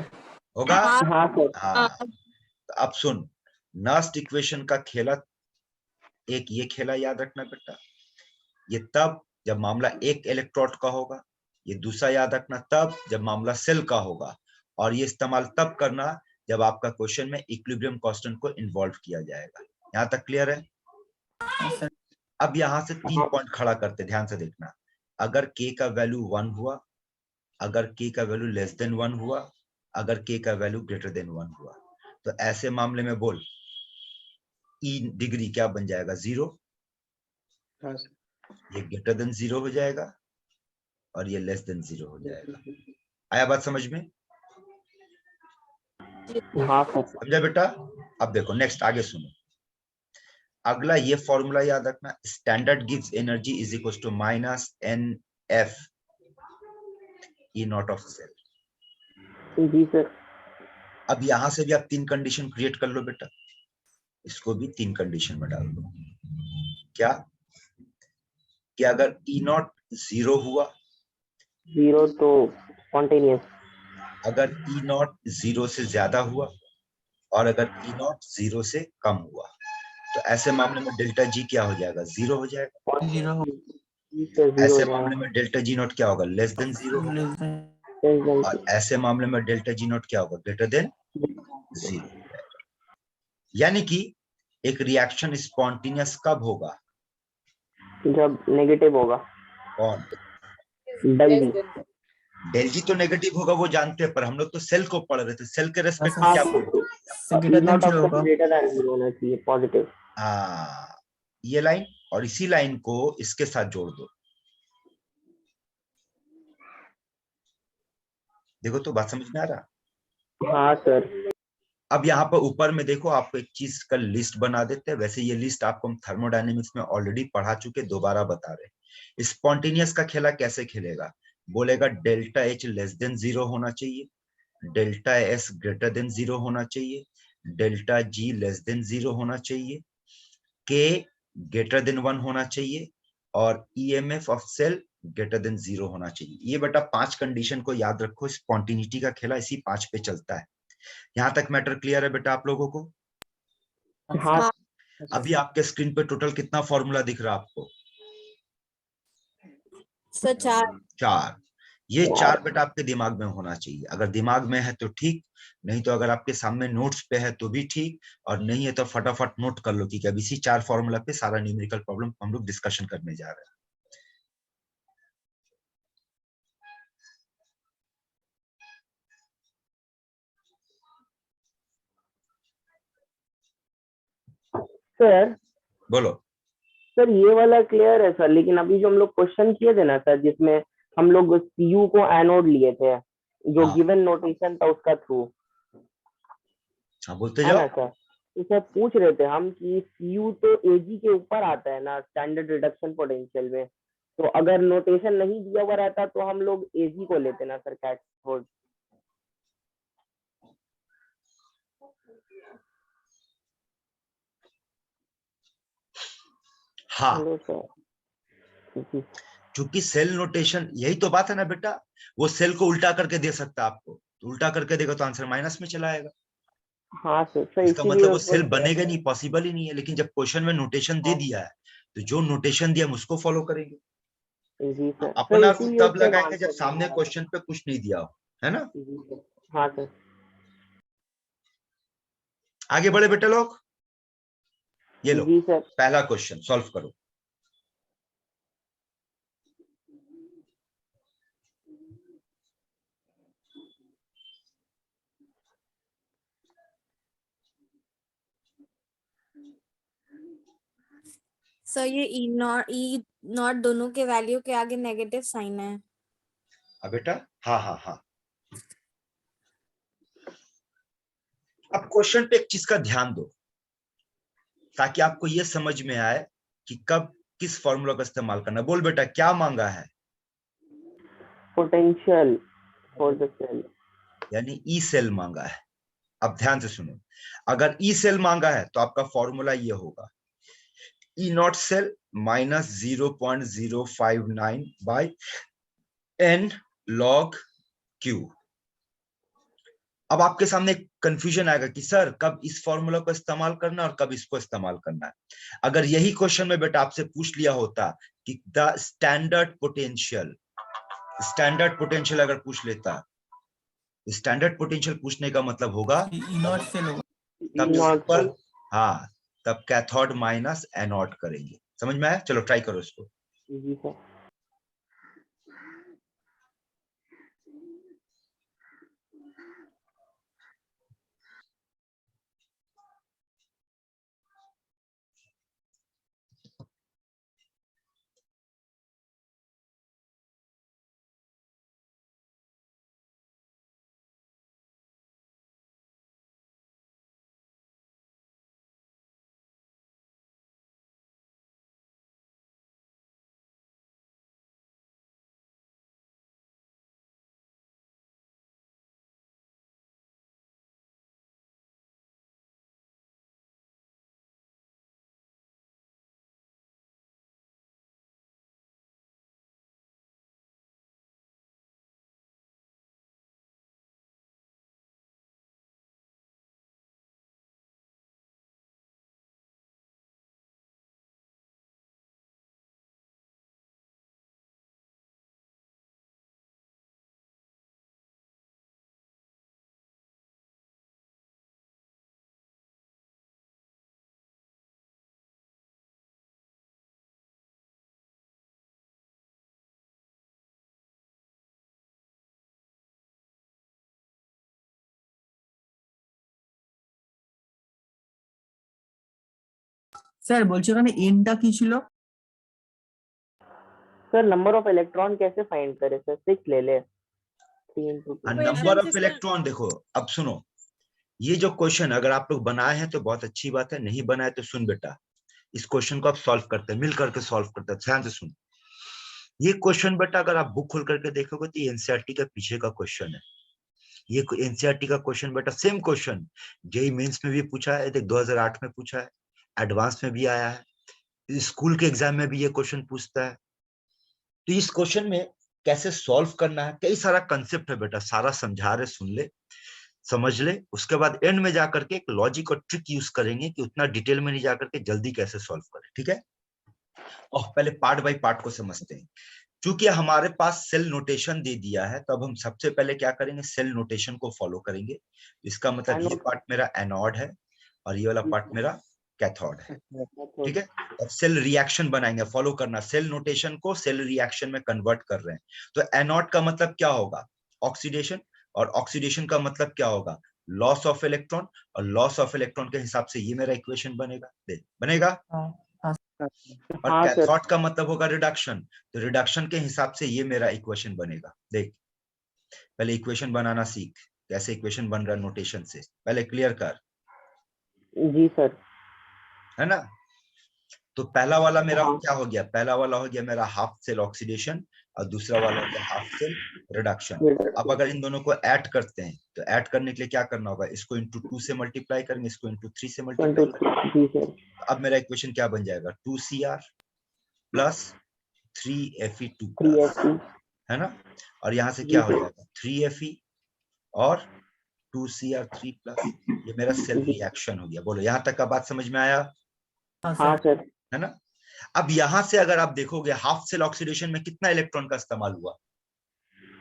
Speaker 1: होगा?
Speaker 2: हाँ
Speaker 4: हाँ सर।
Speaker 1: हाँ। तो अब सुन, नास्ट इक्वेशन का खेला, एक ये खेला याद रखना बेटा, ये तब जब मामला एक इलेक्ट्रोड का होगा, ये दूसरा याद रखना तब जब मामला सेल का होगा, और ये इस्तेमाल तब करना जब आपका क्वेश्चन में इक्विलिब्रियम कांस्टेंट को इन्वॉल्व किया जाएगा। यहाँ तक क्लियर है?
Speaker 5: हाँ सर।
Speaker 1: अब यहाँ से 3 पॉइंट खड़ा करते, ध्यान से देखना। अगर k का वैल्यू 1 हुआ, अगर k का वैल्यू लेस देन 1 हुआ, अगर k का वैल्यू ग्रेटर देन 1 हुआ, तो ऐसे मामले में बोल E डिग्री क्या बन जाएगा? 0।
Speaker 3: हाँ सर।
Speaker 1: ये ग्रेटर देन 0 हो जाएगा और ये लेस देन 0 हो जाएगा। आया बात समझ में?
Speaker 4: हाँ सर।
Speaker 1: समझा बेटा? अब देखो नेक्स्ट आगे सुनो। अगला ये फॉर्मूला याद रखना, स्टैंडर्ड गिव्स energy is equal to minus NF E not of cell.
Speaker 4: जी सर।
Speaker 1: अब यहां से भी आप 3 कंडीशन क्रिएट कर लो बेटा, इसको भी 3 कंडीशन में डाल दो। क्या? कि अगर E नॉट 0 हुआ,
Speaker 4: 0 तो स्पॉन्टेनियस।
Speaker 1: अगर E नॉट 0 से ज्यादा हुआ, और अगर E नॉट 0 से कम हुआ, तो ऐसे मामले में डेल्टा G क्या हो जाएगा? 0 हो जाएगा।
Speaker 5: 0 हो
Speaker 1: ऐसे मामले में डेल्टा G नॉट क्या होगा? लेस देन 0 होगा।
Speaker 5: less than
Speaker 1: और ऐसे मामले में डेल्टा G नॉट क्या होगा? Greater than 0। यानी कि एक रिएक्शन स्पॉन्टेनियस कब होगा?
Speaker 4: जब नेगेटिव होगा।
Speaker 1: कौन?
Speaker 4: डेल
Speaker 1: डेल जी तो नेगेटिव होगा वो जानते हैं, पर हम लोग तो सेल को पढ़ रहे थे, सेल के रेस्पेक्ट में
Speaker 5: हाँ,
Speaker 1: क्या
Speaker 4: हाँ,
Speaker 1: बोलते हैं?
Speaker 5: से greater than
Speaker 4: नॉट
Speaker 5: 0
Speaker 4: ऑफ
Speaker 5: होगा।
Speaker 4: ग्रेटर देन 0 होना चाहिए, पॉजिटिव।
Speaker 1: हाँ, ये लाइन और इसी लाइन को इसके साथ जोड़ दो। देखो तो बात समझ में आ रहा?
Speaker 4: हाँ सर।
Speaker 1: अब यहाँ पर ऊपर में देखो, आपको एक चीज का लिस्ट बना देते हैं। वैसे ये लिस्ट आपको हम थर्मोडायनेमिक्स में ऑलरेडी पढ़ा चुके, दोबारा बता रहे। स्पॉन्टेनियस का खेला कैसे खेलेगा? बोलेगा डेल्टा H लेस देन 0 होना चाहिए, डेल्टा S ग्रेटर देन 0 होना चाहिए, डेल्टा G लेस देन 0 होना चाहिए, K ग्रेटर देन 1 होना चाहिए, और EMF of cell greater than 0 होना चाहिए। ये बेटा 5 कंडीशन को याद रखो, स्पॉन्टेनिटी का खेला इसी 5 पे चलता है। यहाँ तक मैटर क्लियर है बेटा आप लोगों को?
Speaker 4: हाँ
Speaker 1: अभी आपके स्क्रीन पे टोटल कितना फॉर्मूला दिख रहा है आपको?
Speaker 2: सर 4।
Speaker 1: 4। ये 4 बेटा आपके दिमाग में होना चाहिए। अगर दिमाग में है तो ठीक, नहीं तो अगर आपके सामने नोट्स पे है तो भी ठीक, और नहीं है तो फटाफट नोट कर लो कि अब इसी 4 फॉर्मूला पे सारा न्यूमेरिकल प्रॉब्लम हम लोग डिस्कशन करने जा रहे हैं।
Speaker 4: सर।
Speaker 1: बोलो।
Speaker 4: सर ये वाला क्लियर है सर, लेकिन अभी जो हम लोग क्वेश्चन किए थे ना सर, जिसमें हम लोग Cu को एनोड लिए थे, जो
Speaker 1: हाँ।
Speaker 4: गिवन नोटेशन था उसका थ्रू,
Speaker 1: हाँ बोलते
Speaker 4: है ना
Speaker 1: जाओ।
Speaker 4: सर? तो सर पूछ रहे थे हम कि Cu तो Ag के ऊपर आता है ना स्टैंडर्ड रिडक्शन पोटेंशियल में, तो अगर नोटेशन नहीं दिया हुआ रहता तो हम लोग Ag को लेते ना सर कैथोड।
Speaker 1: हाँ,
Speaker 4: हेलो सर। जी।
Speaker 1: क्योंकि सेल नोटेशन, यही तो बात है ना बेटा, वो सेल को उल्टा करके दे सकता है आपको, तो उल्टा करके देगा तो आंसर माइनस में चला आएगा।
Speaker 4: हाँ सर
Speaker 1: इसका
Speaker 4: इसीलिए
Speaker 1: मतलब वो
Speaker 4: उस पर
Speaker 1: सेल बनेगा नहीं, पॉसिबल ही नहीं है। लेकिन जब क्वेश्चन में नोटेशन दे दिया है तो जो नोटेशन दिया हम उसको फॉलो करेंगे।
Speaker 4: जी सर।
Speaker 1: अपना
Speaker 4: सर,
Speaker 1: रूल
Speaker 4: इसीलिए
Speaker 1: तब
Speaker 4: उसका
Speaker 1: लगाएंगे जब
Speaker 4: आंसर
Speaker 1: सामने
Speaker 4: नहीं आ
Speaker 1: क्वेश्चन पे कुछ नहीं दिया हो, है ना।
Speaker 4: रहा। जी सर। हाँ सर।
Speaker 1: आगे बढ़े बेटे लोग, ये लो
Speaker 4: जी सर।
Speaker 1: पहला क्वेश्चन सॉल्व करो।
Speaker 2: सर ये ई नॉट दोनों के वैल्यू के आगे नेगेटिव साइन है।
Speaker 1: अब बेटा हाँ हाँ हाँ, अब क्वेश्चन पे एक चीज का ध्यान दो ताकि आपको ये समझ में आए कि कब किस फॉर्मूला का इस्तेमाल करना। बोल बेटा क्या मांगा है,
Speaker 4: पोटेंशियल फॉर द सेल।
Speaker 1: यानी ई सेल मांगा है। अब ध्यान से सुनो, अगर ई सेल मांगा है तो आपका फॉर्मूला ये होगा E not cell minus 0.059 by N log Q. अब आपके सामने कंफ्यूजन आएगा कि सर कब इस फॉर्मूला को इस्तेमाल करना और कब इसको इस्तेमाल करना है। अगर यही क्वेश्चन में बेटा आपसे पूछ लिया होता कि द स्टैंडर्ड पोटेंशियल अगर पूछ लेता, स्टैंडर्ड पोटेंशियल पूछने का मतलब होगा
Speaker 5: ई नॉट सेल होगा।
Speaker 1: तब
Speaker 4: नॉट
Speaker 1: सिंपल,
Speaker 4: सेल।
Speaker 1: हाँ तब कैथोड माइनस एनोड करेंगे। समझ में आया, चलो ट्राई करो इसको।
Speaker 4: जी सर।
Speaker 5: স্যার বলছি ওখানে এনটা কি ছিল?
Speaker 4: सर नंबर ऑफ इलेक्ट्रॉन कैसे फाइंड करें सर? 6 ले ले। 3 into 2।
Speaker 1: नंबर ऑफ इलेक्ट्रॉन देखो, अब सुनो, ये जो क्वेश्चन अगर आप लोग बनाए हैं तो बहुत अच्छी बात है, नहीं बनाए तो सुन बेटा, इस क्वेश्चन को आप सॉल्व करते हैं, मिल करके सॉल्व करते हैं। ध्यान से सुन, ये क्वेश्चन बेटा अगर आप बुक खोल करके देखोगे तो ये एनसीईआरटी के पीछे का क्वेश्चन है। ये एनसीईआरटी का क्वेश्चन बेटा, सेम क्वेश्चन जेईई मेंस में भी पूछा है, देख 2008 में पूछा है, एडवांस में भी आया है, स्कूल के एग्जाम में भी ये क्वेश्चन पूछता है। तो इस क्वेश्चन में कैसे सॉल्व करना है, कई सारा कंसेप्ट है बेटा, सारा समझा रहे, सुन ले, समझ ले, उसके बाद एंड में जाकर के एक लॉजिक और ट्रिक यूज करेंगे कि उतना डिटेल में नहीं जाकर के जल्दी कैसे सॉल्व करें, ठीक है। और पहले पार्ट बाय पार्ट को समझते हैं। क्योंकि हमारे पास सेल नोटेशन दे दिया है तो अब हम सबसे पहले क्या करेंगे, सेल नोटेशन को फॉलो करेंगे। इसका मतलब ये पार्ट मेरा एनोड है और ये वाला पार्ट मेरा कैथोड है, ठीक है। अब सेल रिएक्शन बनाएंगे, फॉलो करना, सेल नोटेशन को सेल रिएक्शन में कन्वर्ट कर रहे हैं। तो एनोड का मतलब क्या होगा, ऑक्सीडेशन, और ऑक्सीडेशन का मतलब क्या होगा, लॉस ऑफ इलेक्ट्रॉन, और लॉस ऑफ इलेक्ट्रॉन के हिसाब से ये मेरा इक्वेशन बनेगा, बनेगा। और
Speaker 4: हाँ सर।
Speaker 1: कैथोड का मतलब होगा रिडक्शन, तो रिडक्शन के हिसाब से ये मेरा इक्वेशन बनेगा। देख पहले इक्वेशन बनाना सीख, कैसे इक्वेशन बन रहा है नोटेशन से, पहले क्लियर कर,
Speaker 4: जी सर।
Speaker 1: है ना। तो पहला वाला मेरा
Speaker 4: हाँ।
Speaker 1: क्या हो गया, पहला वाला हो गया मेरा हाफ सेल ऑक्सीडेशन और दूसरा वाला हो गया हाफ सेल रिडक्शन। अब अगर इन दोनों को ऐड करते हैं तो ऐड करने के लिए क्या करना होगा, इसको इंटू 2 से मल्टीप्लाई करेंगे, इसको इंटू 3 से मल्टीप्लाई करेंगे।
Speaker 4: जी सर।
Speaker 1: अब मेरा इक्वेशन क्या बन जाएगा, 2Cr प्लस 3Fe2
Speaker 4: 3Fe,
Speaker 1: है ना। और यहाँ से क्या हो जाएगा 3Fe और 2Cr3 प्लस, ये मेरा सेल रिएक्शन हो गया। बोलो यहाँ तक का बात समझ में आया,
Speaker 4: हाँ सर।
Speaker 1: है ना। अब यहां से अगर आप देखोगे हाफ सेल ऑक्सीडेशन में कितना इलेक्ट्रॉन का इस्तेमाल हुआ?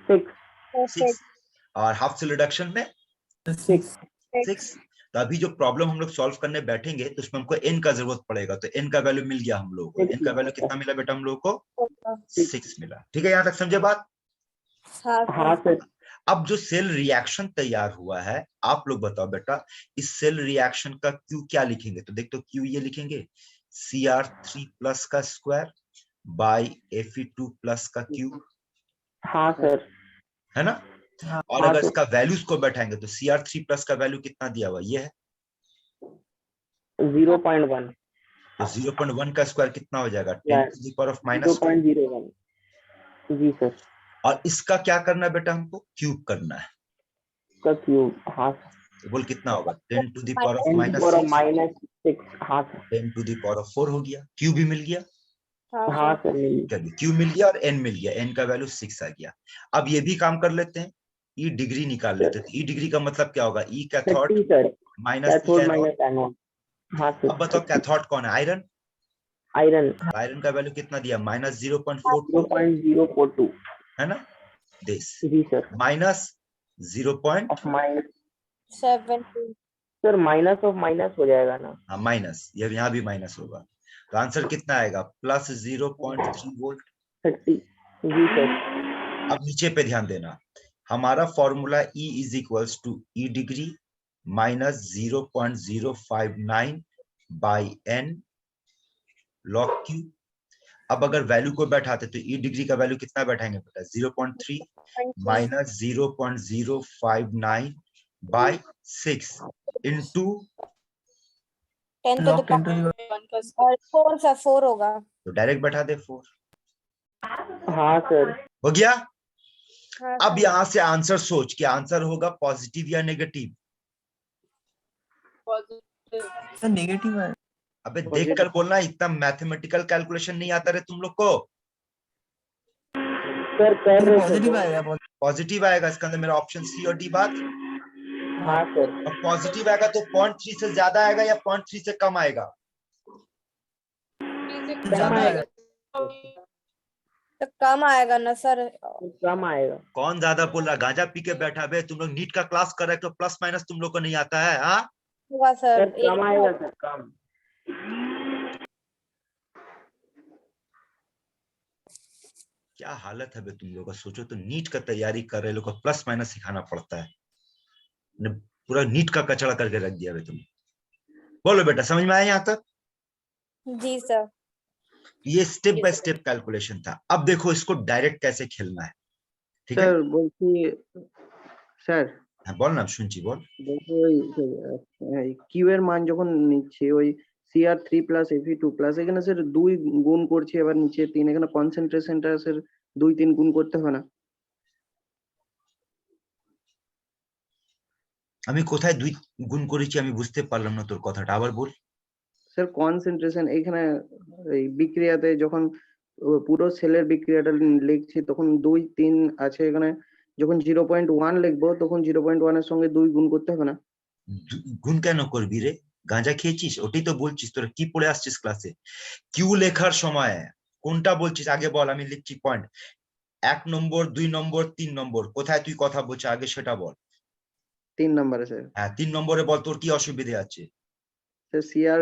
Speaker 1: 6। और हाफ सेल रिडक्शन में
Speaker 5: 6
Speaker 1: 6। तो अभी जो प्रॉब्लम हम लोग सॉल्व करने बैठेंगे तो उसमें हमको n का जरूरत पड़ेगा, तो n का वैल्यू मिल गया हम लोगों को। n का वैल्यू कितना मिला बेटा हम लोगों को? 6 मिला। ठीक है, यहाँ तक समझे बात?
Speaker 4: हाँ सर।
Speaker 1: अब जो सेल रिएक्शन तैयार हुआ है, आप लोग बताओ बेटा, इस सेल रिएक्शन का Q क्या लिखेंगे? तो देख तो Q ये लिखेंगे Cr3 प्लस का स्क्वायर बाई Fe2 प्लस का क्यूब,
Speaker 4: हाँ सर।
Speaker 1: है ना?
Speaker 5: हाँ,
Speaker 1: और
Speaker 4: हाँ
Speaker 1: अगर
Speaker 4: सर।
Speaker 1: इसका वैल्यूज को बैठाएंगे तो Cr3 प्लस का वैल्यू कितना दिया हुआ? ये है
Speaker 4: 0.1
Speaker 1: तो 0.1 का स्क्वायर कितना हो जाएगा? 10 to the power of minus 2।
Speaker 4: 0.01। जी सर।
Speaker 1: और इसका क्या करना है बेटा? हमको क्यूब करना है।
Speaker 4: का क्यूब। हाँ सर।
Speaker 1: तो बोल कितना होगा? 10 to the power of
Speaker 4: 10
Speaker 1: minus
Speaker 4: to
Speaker 1: 6।
Speaker 4: -6। हाँ sir.
Speaker 1: 10 to the power of 4 हो गया। क्यू भी मिल गया।
Speaker 4: हाँ सर मिल।
Speaker 1: चलिए, क्यू मिल गया और एन मिल गया। एन का वैल्यू 6 आ गया। अब ये भी काम कर लेते हैं, ई डिग्री निकाल लेते हैं। ई डिग्री का मतलब क्या होगा? E cathode
Speaker 4: 30 sir.
Speaker 1: Minus
Speaker 4: cathode minus anode. हाँ सर।
Speaker 1: अब बताओ कैथोड कौन है? आयरन।
Speaker 4: आयरन
Speaker 1: आयरन का वैल्यू कितना दिया? माइनस 0.42
Speaker 4: 0.042।
Speaker 1: है ना? दिस
Speaker 4: जी sir.
Speaker 1: Minus 0.
Speaker 4: Of minus
Speaker 2: 70।
Speaker 4: Sir, minus of minus हो जाएगा ना?
Speaker 1: हाँ माइनस, ये यहाँ भी माइनस होगा, तो आंसर कितना आएगा? Plus 0.3 volt.
Speaker 4: 30। जी सर।
Speaker 1: अब नीचे पे ध्यान देना, हमारा formula E is equals to E degree minus 0.059 by N log Q. अब अगर वैल्यू को बैठाते तो ई डिग्री का वैल्यू कितना बैठाएंगे बेटा? 0.3 minus 0.059 by 6 into
Speaker 2: 10 to the
Speaker 5: log 10 to
Speaker 2: power
Speaker 5: the
Speaker 2: और 4 सर 4 होगा।
Speaker 1: तो डायरेक्ट बैठा दे 4।
Speaker 4: हाँ सर।
Speaker 1: हो गया।
Speaker 2: हाँ
Speaker 1: अब
Speaker 2: सर।
Speaker 1: यहां से आंसर सोच कि आंसर होगा पॉजिटिव या नेगेटिव।
Speaker 5: सर नेगेटिव है।
Speaker 1: अबे देख कर बोलना, इतना मैथमेटिकल कैलकुलेशन नहीं आता रे तुम लोग को।
Speaker 4: सर कर रहे थे
Speaker 5: पॉजिटिव
Speaker 4: तो।
Speaker 5: आएगा।
Speaker 1: पॉजिटिव आएगा, इसके अंदर मेरा ऑप्शन सी और डी बात।
Speaker 4: हाँ सर।
Speaker 1: और पॉजिटिव आएगा तो 0.3 से ज्यादा आएगा या 0.3 से कम आएगा?
Speaker 5: ज्यादा आएगा।
Speaker 2: तो कम आएगा ना सर।
Speaker 4: कम आएगा।
Speaker 1: कौन ज्यादा बोल रहा? गांजा पी के बैठा बे। तुम लोग नीट का क्लास कर रहे हो तो प्लस माइनस तुम लोग को नहीं आता है? हाँ
Speaker 2: होगा
Speaker 4: सर
Speaker 2: सर।
Speaker 4: कम आएगा सर, कम।
Speaker 1: क्या हालत है बे तुम लोग का। सोचो तो नीट का तैयारी कर रहे लोग को प्लस माइनस सिखाना पड़ता है। ने पूरा नीट का कचरा करके रख दिया बे तुम। बोलो बेटा, समझ में आया यहाँ तक?
Speaker 2: जी सर।
Speaker 1: ये स्टेप बाय स्टेप कैलकुलेशन था। अब देखो इसको डायरेक्ट कैसे खेलना है। ठीक है
Speaker 3: স্যার বলছি স্যার
Speaker 1: हाँ, बोल ना सुनची बोल।
Speaker 3: বলছি ওই কিউ এর মান যখন নিচ্ছি ওই Cr3 প্লাস Fe2 প্লাস এখানে স্যার 2 গুণ করছি, এবার নিচে 3, এখানে কনসেন্ট্রেশনটা স্যার 2-3 গুণ করতে হবে না?
Speaker 1: আমি কোথায় দুই গুণ করেছি আমি বুঝতে পারলাম না তোর কথাটা, আবার বল।
Speaker 3: স্যার কনসেন্ট্রেশন এখানে এই বিক্রিয়াতে যখন পুরো সেলের বিক্রিয়াটা লিখছি তখন 2-3 আছে, এখানে যখন 0.1 লিখবো তখন 0.1 এর সঙ্গে 2 গুণ করতে হবে না?
Speaker 1: গুণ কেন করবি রে? গাঁজা খেয়েছিস? ওটাই তো বলছিস। তোরা কি পড়ে আসছিস ক্লাসে? কিউ লেখার সময় কোনটা বলছিস আগে বল, আমি লিখছি পয়েন্ট। 1 নম্বর 2 নম্বর 3 নম্বর কোথায় তুই কথা বলছিস আগে সেটা বল।
Speaker 3: 3 নম্বরে স্যার।
Speaker 1: হ্যাঁ 3 নম্বরে বল তোর কি অসুবিধা আছে?
Speaker 3: স্যার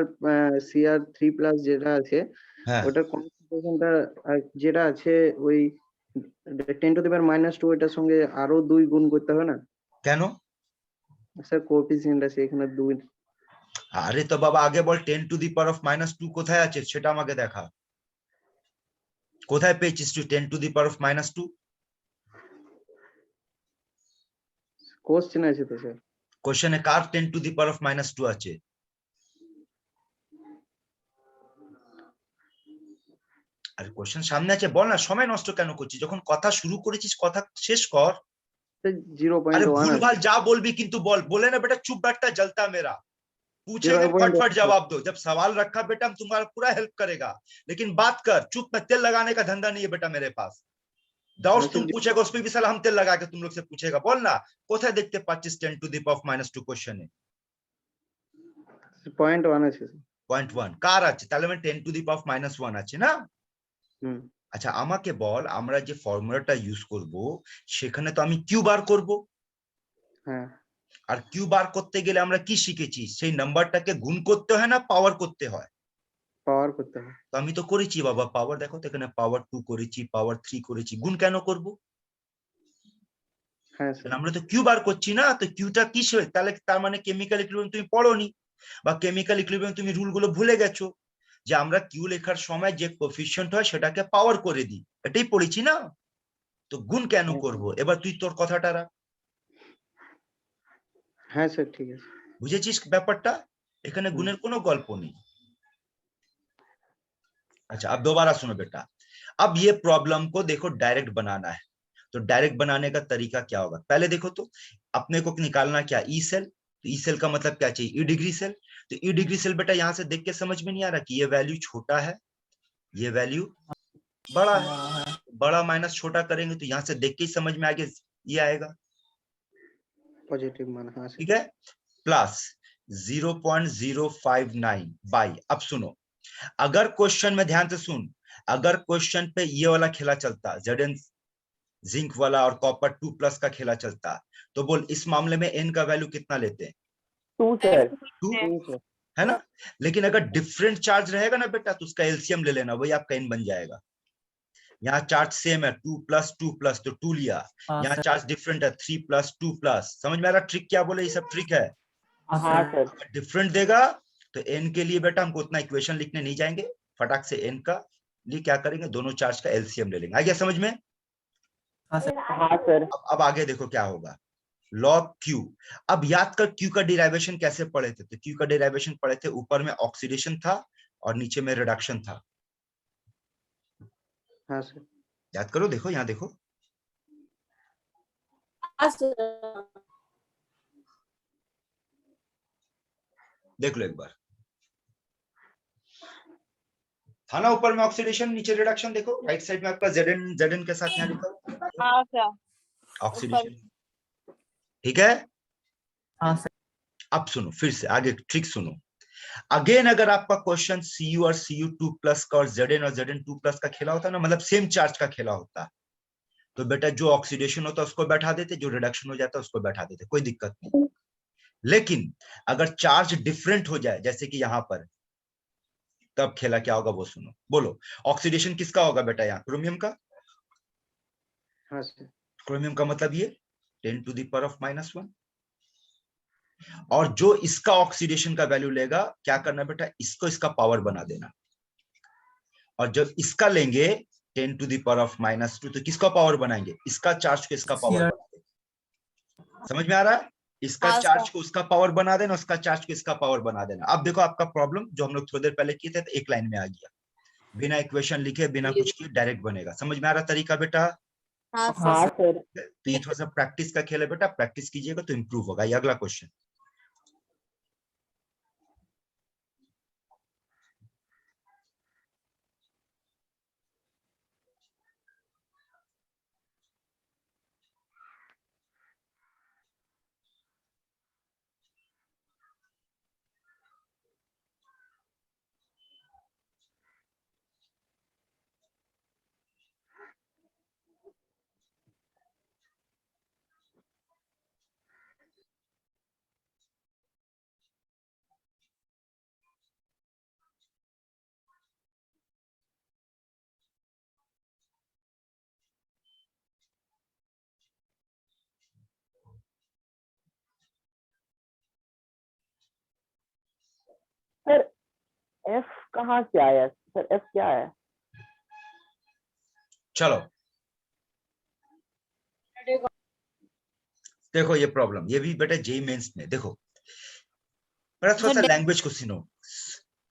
Speaker 3: Cr3 প্লাস যেটা আছে
Speaker 1: হ্যাঁ
Speaker 3: ওটার কনসেন্ট্রেশনটা যেটা আছে ওই 10 টু দি পাওয়ার -2 এটার সঙ্গে আরো 2 গুণ করতে হবে না?
Speaker 1: কেন?
Speaker 3: স্যার কোএফিসিয়েন্ট আছে এখানে 2।
Speaker 1: আরে তো বাবা আগে বল 10 টু দি পাওয়ার অফ -2 কোথায় আছে সেটা আমাকে দেখা। কোথায় পেয়েছিস তুই 10 to the power of -2?
Speaker 3: Question আছে তো স্যার।
Speaker 1: কোশ্চেনে কার 10 টু দি পাওয়ার অফ -2 আছে? আরে কোশ্চেন সামনে আছে, বল না। সময় নষ্ট কেন করছিস? যখন কথা শুরু করেছিস কথা শেষ কর।
Speaker 3: স্যার
Speaker 1: अरे
Speaker 3: 0.1
Speaker 1: भूलभाल जा बोल भी किंतु बोल। बोले ना बेटा चुप बैठता जलता मेरा। पूछेंगे
Speaker 3: 0.1
Speaker 1: फटफट जवाब दो। जब सवाल रखा बेटा हम तुम्हारा पूरा हेल्प करेगा, लेकिन बात कर चुप में। तेल लगाने का धंधा नहीं है बेटा मेरे पास। डाउट्स तुम पूछेगा उस पर भी साला हम तेल लगा के तुम लोग से पूछेगा। बोल ना कोথায় দেখতে পাচ্ছিস 10 টু দি পাওয়ার অফ -2 কোশ্চেনে?
Speaker 3: 0.1 আছে স্যার।
Speaker 1: 0.1 কার আছে তাহলে মানে 10 টু দি পাওয়ার -1 আছে না।
Speaker 3: হুম
Speaker 1: আচ্ছা আমাকে বল আমরা যে ফর্মুলাটা ইউজ করব সেখানে তো আমি কিউ বার করব,
Speaker 3: হ্যাঁ
Speaker 1: আর কিউ বার করতে গেলে আমরা কি শিখেছি সেই নাম্বারটাকে গুণ করতে হয় না পাওয়ার করতে হয়।
Speaker 3: পাওয়ার করতে হবে।
Speaker 1: তো আমি তো করেছি বাবা পাওয়ার, দেখো তো এখানে পাওয়ার 2 করেছি, পাওয়ার 3 করেছি, গুণ কেন করব?
Speaker 3: হ্যাঁ স্যার।
Speaker 1: আমরা তো কিউ বার করছি না, তো কিউটা কি তাহলে তার মানে কেমিক্যাল ইকুইলিব্রিয়াম তুমি পড়োনি বা কেমিক্যাল ইকুইলিব্রিয়াম তুমি রুলগুলো ভুলে গেছো যে আমরা কিউ লেখার সময় যে কোএফিশিয়েন্ট হয় সেটাকে পাওয়ার করে দিই, এটাই পড়েছি না। তো গুণ কেন করব? এবার তুই তোর কথাটা রাখ,
Speaker 3: হ্যাঁ স্যার ঠিক আছে।
Speaker 1: বুঝেছিস ব্যাপারটা? এখানে गुणेर কোনো गल्प नहीं। अच्छा अब दोबारा सुनो बेटा, अब ये प्रॉब्लम को देखो डायरेक्ट बनाना है, तो डायरेक्ट बनाने का तरीका क्या होगा? पहले देखो तो अपने को निकालना क्या, ई सेल। तो ई सेल का मतलब क्या चाहिए? ई डिग्री सेल। तो ई डिग्री सेल बेटा यहाँ से देख के समझ में नहीं आ रहा कि ये वैल्यू छोटा है, ये वैल्यू बड़ा है। बड़ा माइनस छोटा करेंगे तो यहाँ से देख के ही समझ में आगे ये आएगा,
Speaker 3: पॉजिटिव मान। हाँ सर।
Speaker 1: ठीक है, प्लस 0.059 बाई। अब सुनो, अगर क्वेश्चन में ध्यान से सुन, अगर क्वेश्चन पे ये वाला खेला चलता, Zn जिंक वाला और कॉपर 2+ का खेला चलता, तो बोल इस मामले में n का वैल्यू कितना लेते हैं?
Speaker 4: 2 सर
Speaker 1: 2
Speaker 4: 2 सर
Speaker 1: है ना। लेकिन अगर डिफरेंट चार्ज रहेगा ना बेटा तो उसका एलसीएम ले लेना, वही आपका n बन जाएगा। यहाँ चार्ज सेम है 2+2+ तो 2 लिया,
Speaker 5: हाँ
Speaker 1: यहाँ
Speaker 5: सर।
Speaker 1: चार्ज डिफरेंट है 3+2+। समझ में आ रहा ट्रिक क्या बोले? ये सब ट्रिक है।
Speaker 4: हाँ सर
Speaker 1: अगर डिफरेंट देगा तो n के लिए बेटा हमको उतना इक्वेशन लिखने नहीं जाएंगे, फटाक से n का लिए क्या करेंगे, दोनों चार्ज का एलसीएम ले लेंगे। आ गया समझ में?
Speaker 5: हाँ सर।
Speaker 4: हाँ सर
Speaker 1: अब आगे देखो क्या होगा, log Q। अब याद कर Q का डिराइवेशन कैसे पढ़े थे? तो Q का डिराइवेशन पढ़े थे, ऊपर में ऑक्सीडेशन था और नीचे में रिडक्शन था।
Speaker 3: हाँ सर।
Speaker 1: याद करो, देखो यहाँ देखो, देख लो एक बार, था ना ऊपर में ऑक्सीडेशन नीचे रिडक्शन। देखो राइट साइड में आपका Zn के साथ यहाँ लिखा हुआ ऑक्सीडेशन, ठीक है।
Speaker 5: हाँ सर।
Speaker 1: अब सुनो फिर से आगे ट्रिक सुनो। अगेन अगर आपका क्वेश्चन Cu और Cu2+ का और Zn और Zn2+ का खेला होता ना, मतलब सेम चार्ज का खेला होता, तो बेटा जो ऑक्सीडेशन होता उसको बैठा देते, जो रिडक्शन हो जाता उसको बैठा देते, कोई दिक्कत नहीं। लेकिन अगर चार्ज डिफरेंट हो जाए जैसे कि यहाँ पर, तब खेला क्या होगा वो सुनो। बोलो ऑक्सीडेशन किसका होगा बेटा? यहाँ क्रोमियम का।
Speaker 3: हाँ सर।
Speaker 1: क्रोमियम का मतलब ये 10 टू द पावर ऑफ -1। और जो इसका ऑक्सीडेशन का वैल्यू लेगा, क्या करना बेटा, इसको इसका पावर बना देना। और जब इसका लेंगे 10 टू द पावर ऑफ -2, तो किसका पावर बनाएंगे? इसका चार्ज को इसका पावर बना देंगे। समझ में आ रहा है? इसका चार्ज को उसका पावर बना देना, उसका चार्ज को इसका पावर बना देना। अब देखो आपका प्रॉब्लम जो हम लोग थोड़ी देर पहले किए थे, तो एक लाइन में आ गया, बिना इक्वेशन लिखे बिना कुछ किए डायरेक्ट बनेगा। समझ में आ रहा तरीका बेटा?
Speaker 4: हाँ सर
Speaker 1: तो ये थोड़ा सा प्रैक्टिस का खेल है बेटा, प्रैक्टिस कीजिएगा तो इंप्रूव होगा। ये अगला क्वेश्चन,
Speaker 4: सर एफ कहाँ से आया सर? एफ क्या है?
Speaker 1: चलो देखो ये प्रॉब्लम, ये भी बेटा जेई मेंस में देखो, बेटा थोड़ा सा लैंग्वेज को सुनो।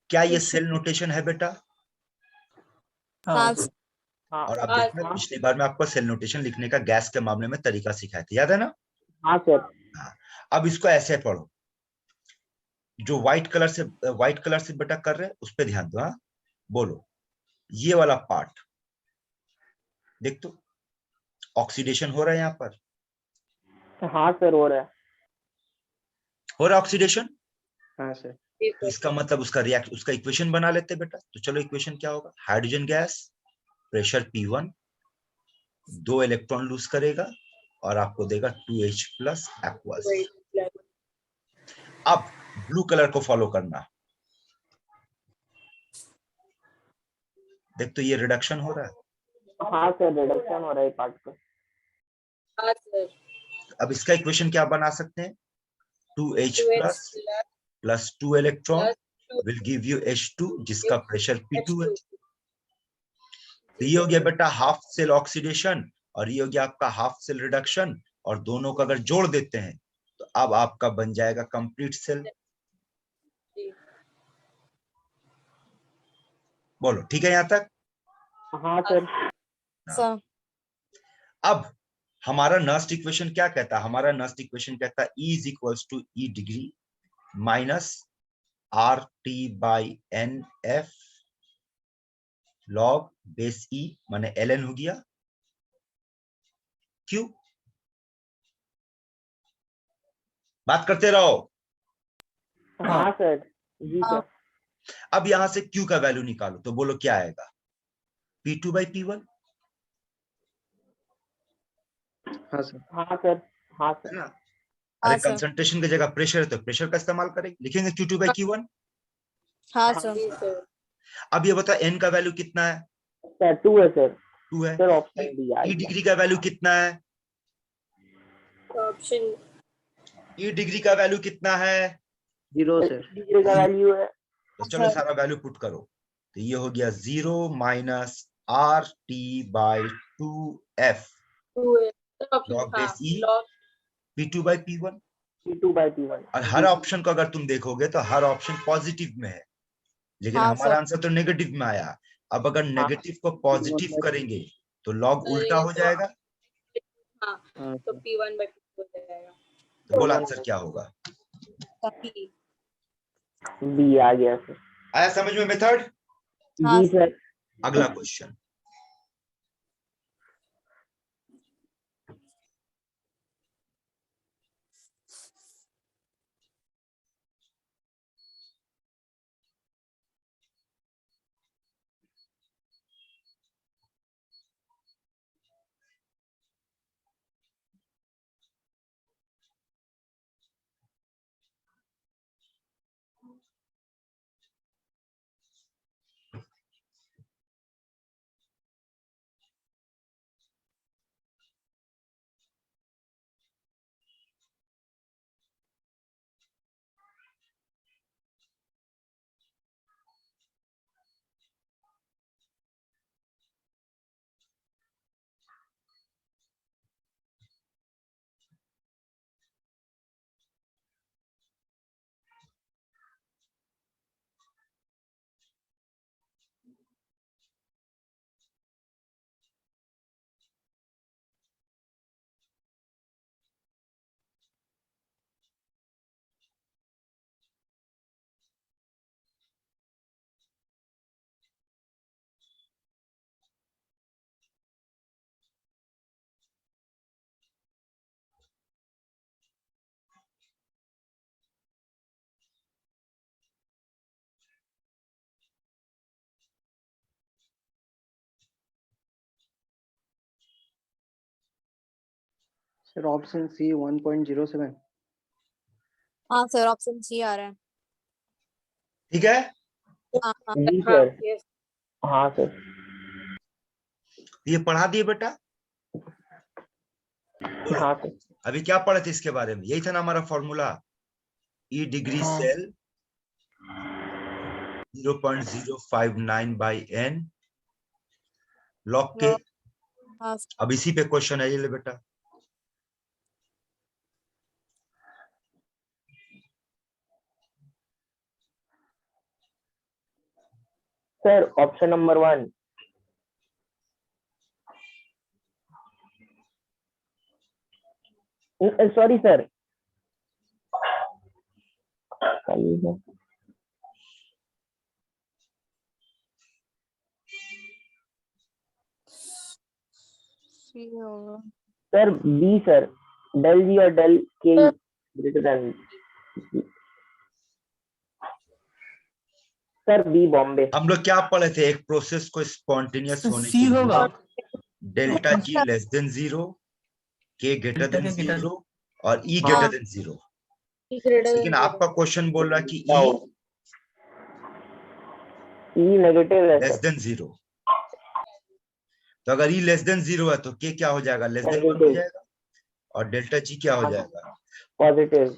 Speaker 1: क्या ये सेल नोटेशन है बेटा?
Speaker 5: हाँ
Speaker 2: हाँ
Speaker 4: हाँ
Speaker 1: और आप देखना पिछली बार में आपको सेल नोटेशन लिखने का गैस के मामले में तरीका सिखाया था, याद है ना?
Speaker 4: हाँ सर
Speaker 1: हाँ। अब इसको ऐसे पढ़ो, जो व्हाइट कलर से बेटा कर रहे हैं उस पर ध्यान दो। हाँ बोलो, ये वाला पार्ट देख तो, ऑक्सीडेशन हो रहा है यहाँ पर,
Speaker 4: हाँ सर हो रहा है।
Speaker 1: हो रहा है ऑक्सीडेशन।
Speaker 3: हाँ सर।
Speaker 1: तो इसका मतलब उसका इक्वेशन बना लेते हैं बेटा। तो चलो इक्वेशन क्या होगा, hydrogen gas pressure P1 2 electron lose करेगा और आपको देगा 2H प्लस एक्वस। अब ब्लू कलर को फॉलो करना। देख तो ये रिडक्शन हो रहा है।
Speaker 4: हाँ सर, रिडक्शन हो रहा है पार्ट का।
Speaker 7: हाँ सर।
Speaker 1: अब इसका इक्वेशन क्या बना सकते हैं, 2H plus 2 electron will give you H2 जिसका प्रेशर P2 है। तो ये हो गया बेटा हाफ सेल ऑक्सीडेशन और ये हो गया आपका हाफ सेल रिडक्शन, और दोनों को अगर जोड़ देते हैं तो अब आपका बन जाएगा कंप्लीट सेल। बोलो ठीक है यहाँ तक?
Speaker 4: हाँ सर।
Speaker 2: सर
Speaker 1: अब हमारा नस्ट इक्वेशन क्या कहता है, हमारा नस्ट इक्वेशन कहता है E is equals to E degree minus RT by NF log base E माने ln हो गया Q। बात करते रहो।
Speaker 4: हाँ सर, जी सर।
Speaker 1: अब यहां से Q का वैल्यू निकालो तो बोलो क्या आएगा, P2 बाई P1
Speaker 3: हाँ सर।
Speaker 4: हाँ सर। हाँ
Speaker 1: है
Speaker 4: सर।
Speaker 1: ना। अरे
Speaker 2: सर।
Speaker 1: कंसंट्रेशन की जगह प्रेशर है तो प्रेशर का इस्तेमाल करेंगे, लिखेंगे Q2 बाई Q1।
Speaker 2: हाँ सर।
Speaker 1: अब ये बता n का वैल्यू कितना है,
Speaker 4: सर 2 है सर।
Speaker 1: 2 है।
Speaker 4: सर ऑप्शन डी आ
Speaker 1: E
Speaker 4: गया।
Speaker 1: डिग्री का वैल्यू कितना है,
Speaker 7: ऑप्शन
Speaker 1: E डिग्री का वैल्यू कितना है,
Speaker 3: 0 सर।
Speaker 4: डिग्री का वैल्यू है।
Speaker 1: तो चलो सारा वैल्यू पुट करो। तो ये हो गया 0 माइनस RT बाई 2F
Speaker 7: 2 है ऑप्शन।
Speaker 1: लॉग
Speaker 7: हाँ
Speaker 1: base E
Speaker 7: log
Speaker 1: P2 by P1।
Speaker 4: P2 by P1।
Speaker 1: और हर ऑप्शन को अगर तुम देखोगे तो हर ऑप्शन पॉजिटिव में है, लेकिन
Speaker 2: हाँ,
Speaker 1: हमारा
Speaker 2: सर।
Speaker 1: आंसर तो नेगेटिव में आया। अब अगर नेगेटिव को पॉजिटिव करेंगे तो लॉग उल्टा हो जाएगा।
Speaker 7: हाँ
Speaker 3: हाँ
Speaker 7: तो
Speaker 3: सर।
Speaker 7: P1 बाई हो जाएगा।
Speaker 1: तो बोल आंसर क्या होगा,
Speaker 2: P।
Speaker 4: बी आ गया सर।
Speaker 1: आया समझ में मेथड?
Speaker 2: हाँ
Speaker 4: जी सर।
Speaker 1: अगला क्वेश्चन,
Speaker 3: सर ऑप्शन सी 1.07।
Speaker 2: हाँ सर, ऑप्शन सी आ रहा है।
Speaker 1: ठीक है।
Speaker 2: हाँ हाँ
Speaker 4: जी
Speaker 7: हाँ
Speaker 4: सर।
Speaker 7: यस
Speaker 4: हाँ सर।
Speaker 1: ये पढ़ा दिए बेटा?
Speaker 4: हाँ सर।
Speaker 1: अभी क्या पढ़े थे इसके बारे में, यही था ना हमारा फॉर्मूला, E डिग्री
Speaker 5: हाँ।
Speaker 1: सेल 0.059 बाई n लॉग के।
Speaker 2: हाँ
Speaker 1: अब इसी पे क्वेश्चन है, ये ले बेटा।
Speaker 4: Sir option number 1। Sorry sir.
Speaker 2: C होगा।
Speaker 4: Sir B sir, del G और डेल के greater than. Sir B Bombay.
Speaker 1: हम लोग क्या पढ़े थे, एक प्रोसेस को स्पॉन्टेनियस होने
Speaker 5: सी
Speaker 1: के
Speaker 5: होगा।
Speaker 1: लिए डेल्टा जी लेस देन 0, के ग्रेटर
Speaker 5: डेल्टा
Speaker 1: देन
Speaker 5: के ग्रेटर
Speaker 1: 0 और ई
Speaker 4: हाँ।
Speaker 1: Greater than 0। लेकिन आपका क्वेश्चन बोल रहा कि
Speaker 4: क्या
Speaker 1: ई
Speaker 4: होगा? ई नेगेटिव है
Speaker 1: लेस
Speaker 4: सर।
Speaker 1: देन 0, तो अगर ई लेस देन 0 है तो के क्या हो जाएगा, लेस देन 1 हो
Speaker 4: नेगेटिव।
Speaker 1: जाएगा, और डेल्टा जी क्या हो
Speaker 4: हाँ।
Speaker 1: जाएगा।
Speaker 4: पॉजिटिव।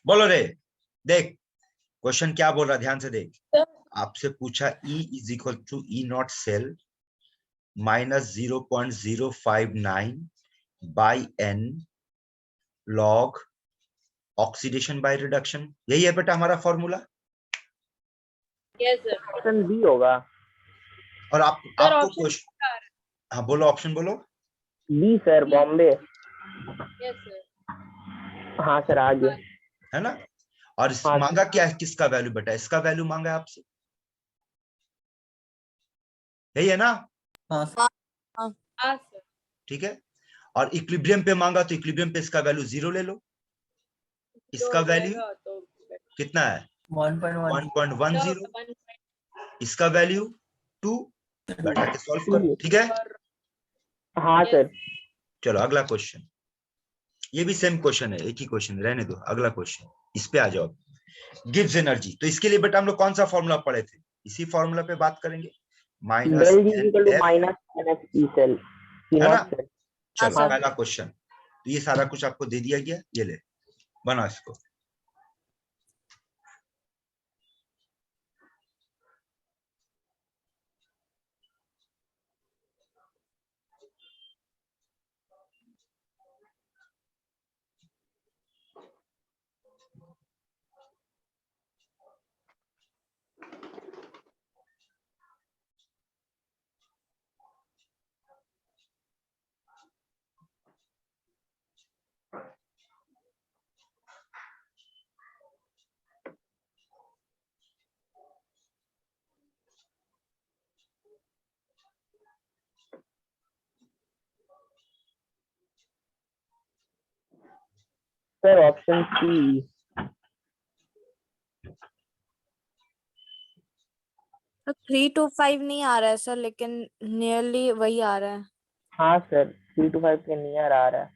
Speaker 1: बोलो रे, देख क्वेश्चन क्या बोल रहा, ध्यान से देख। आपसे पूछा E is equal to E not cell minus 0.059 by n log oxidation by reduction, यही है बेटा हमारा फॉर्मूला।
Speaker 7: Yes sir.
Speaker 4: ऑप्शन बी होगा।
Speaker 1: और
Speaker 7: सर
Speaker 1: आपको
Speaker 7: ऑप्शन
Speaker 1: क्वेश्चन, हाँ बोलो, ऑप्शन बोलो।
Speaker 4: B sir Bombay.
Speaker 7: Yes sir.
Speaker 4: हाँ सर आ गया।
Speaker 1: है ना, और
Speaker 4: हाँ।
Speaker 1: मांगा क्या है, किसका वैल्यू बेटा, इसका वैल्यू मांगा है आपसे, यही है ना।
Speaker 5: हाँ
Speaker 7: हाँ सर।
Speaker 1: ठीक है, और इक्विलिब्रियम पे मांगा तो इक्विलिब्रियम पे इसका वैल्यू 0 ले लो। इसका वैल्यू
Speaker 7: तो
Speaker 1: कितना है,
Speaker 5: 1.1
Speaker 1: 1.10, इसका वैल्यू 2, बैठा के सॉल्व करो। ठीक है,
Speaker 4: हाँ सर।
Speaker 1: चलो अगला क्वेश्चन, ये भी सेम क्वेश्चन है, एक ही क्वेश्चन, रहने दो, अगला क्वेश्चन इस पे आ जाओ। गिव्स एनर्जी, तो इसके लिए बेटा हम लोग कौन सा फॉर्मूला पढ़े थे, इसी फॉर्मूला पे बात करेंगे, minus
Speaker 4: del G equal to minus NF E cell E
Speaker 1: है ना।
Speaker 4: Not cell.
Speaker 1: चलो
Speaker 2: हाँ,
Speaker 1: पहला क्वेश्चन, तो ये सारा कुछ आपको दे दिया गया, ये ले बना इसको।
Speaker 4: Sir option C.
Speaker 2: तो 3 to 5 नहीं आ रहा है सर, लेकिन नियरली वही आ रहा है।
Speaker 4: हाँ सर 3 to 5 के नियर आ रहा है।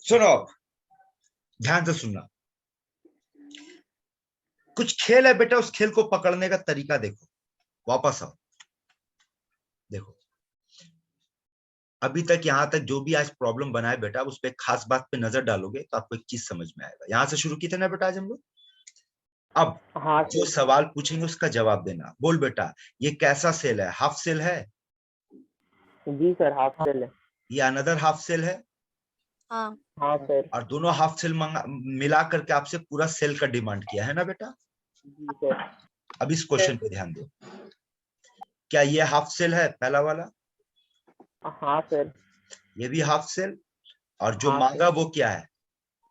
Speaker 1: सुनो, ध्यान से सुनना, कुछ खेल है बेटा, उस खेल को पकड़ने का तरीका देखो, वापस आओ, देखो अभी तक यहाँ तक जो भी आज प्रॉब्लम बनाए बेटा, उस पर खास बात पे नजर डालोगे तो आपको एक चीज समझ में आएगा। यहाँ से शुरू किए थे ना बेटा आज हम लोग, अब
Speaker 4: हाँ
Speaker 1: जो
Speaker 4: सर।
Speaker 1: सवाल पूछेंगे उसका जवाब देना। बोल बेटा, ये कैसा सेल है, हाफ सेल है,
Speaker 4: जी सर हाफ सेल है।
Speaker 1: ये अनदर हाफ सेल है,
Speaker 2: हाँ
Speaker 4: हाँ सर।
Speaker 1: और दोनों हाफ सेल मिला करके आपसे पूरा सेल का डिमांड किया है ना बेटा।
Speaker 4: जी सर।
Speaker 1: अब इस क्वेश्चन पे ध्यान दो, क्या ये हाफ सेल है पहला वाला?
Speaker 4: हाँ सर।
Speaker 1: ये भी हाफ सेल, और जो
Speaker 4: हाँ
Speaker 1: मांगा
Speaker 4: सर।
Speaker 1: वो क्या है?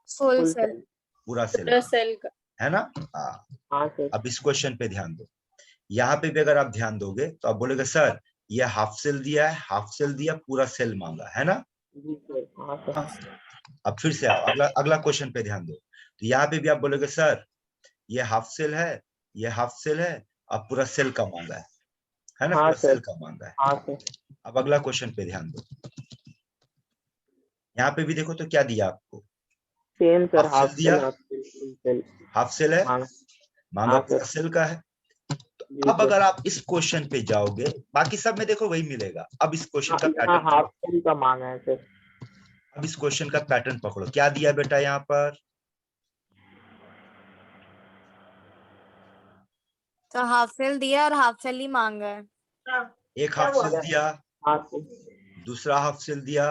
Speaker 2: Full
Speaker 4: full
Speaker 2: cell.
Speaker 4: सेल।
Speaker 1: पूरा सेल
Speaker 7: पूरा सेल का।
Speaker 1: है ना। हाँ,
Speaker 4: हाँ सर।
Speaker 1: अब इस क्वेश्चन पे ध्यान दो, यहाँ पे भी अगर आप ध्यान दोगे तो आप बोलोगे सर ये हाफ सेल दिया है, हाफ सेल दिया, पूरा सेल मांगा है ना।
Speaker 4: जी सर। हाँ सर।
Speaker 1: हाँ। अब फिर से आओ, अगला अगला क्वेश्चन पे ध्यान दो, तो यहाँ पे भी आप बोलोगे सर ये हाफ सेल है, ये हाफ सेल है, अब पूरा सेल का मांगा है ना,
Speaker 4: हाँ
Speaker 1: पूरा
Speaker 4: सर।
Speaker 1: सेल का मांगा है।
Speaker 4: हाँ सर।
Speaker 1: अब अगला क्वेश्चन पे ध्यान दो, यहाँ पे भी देखो तो क्या दिया आपको?
Speaker 4: Same sir,
Speaker 1: half
Speaker 4: half
Speaker 1: cell दिया,
Speaker 4: cell, half cell, full cell.
Speaker 1: Half cell है,
Speaker 4: हाँ
Speaker 1: मांगा
Speaker 4: हाँ
Speaker 1: पूरा
Speaker 4: सर।
Speaker 1: सेल का है।
Speaker 4: जी
Speaker 1: अब
Speaker 4: सर।
Speaker 1: अगर आप इस क्वेश्चन पे जाओगे, बाकी सब में देखो वही मिलेगा, अब इस क्वेश्चन का
Speaker 4: यहाँ
Speaker 1: पैटर्न,
Speaker 4: हाफ सेल का मांगा है सर।
Speaker 1: अब इस क्वेश्चन का पैटर्न पकड़ो, क्या दिया बेटा यहाँ पर?
Speaker 2: तो हाफ सेल दिया और हाफ सेल ही मांगा है।
Speaker 1: एक हाफ सेल दिया,
Speaker 4: हाँ सर।
Speaker 1: दूसरा हाफ सेल दिया,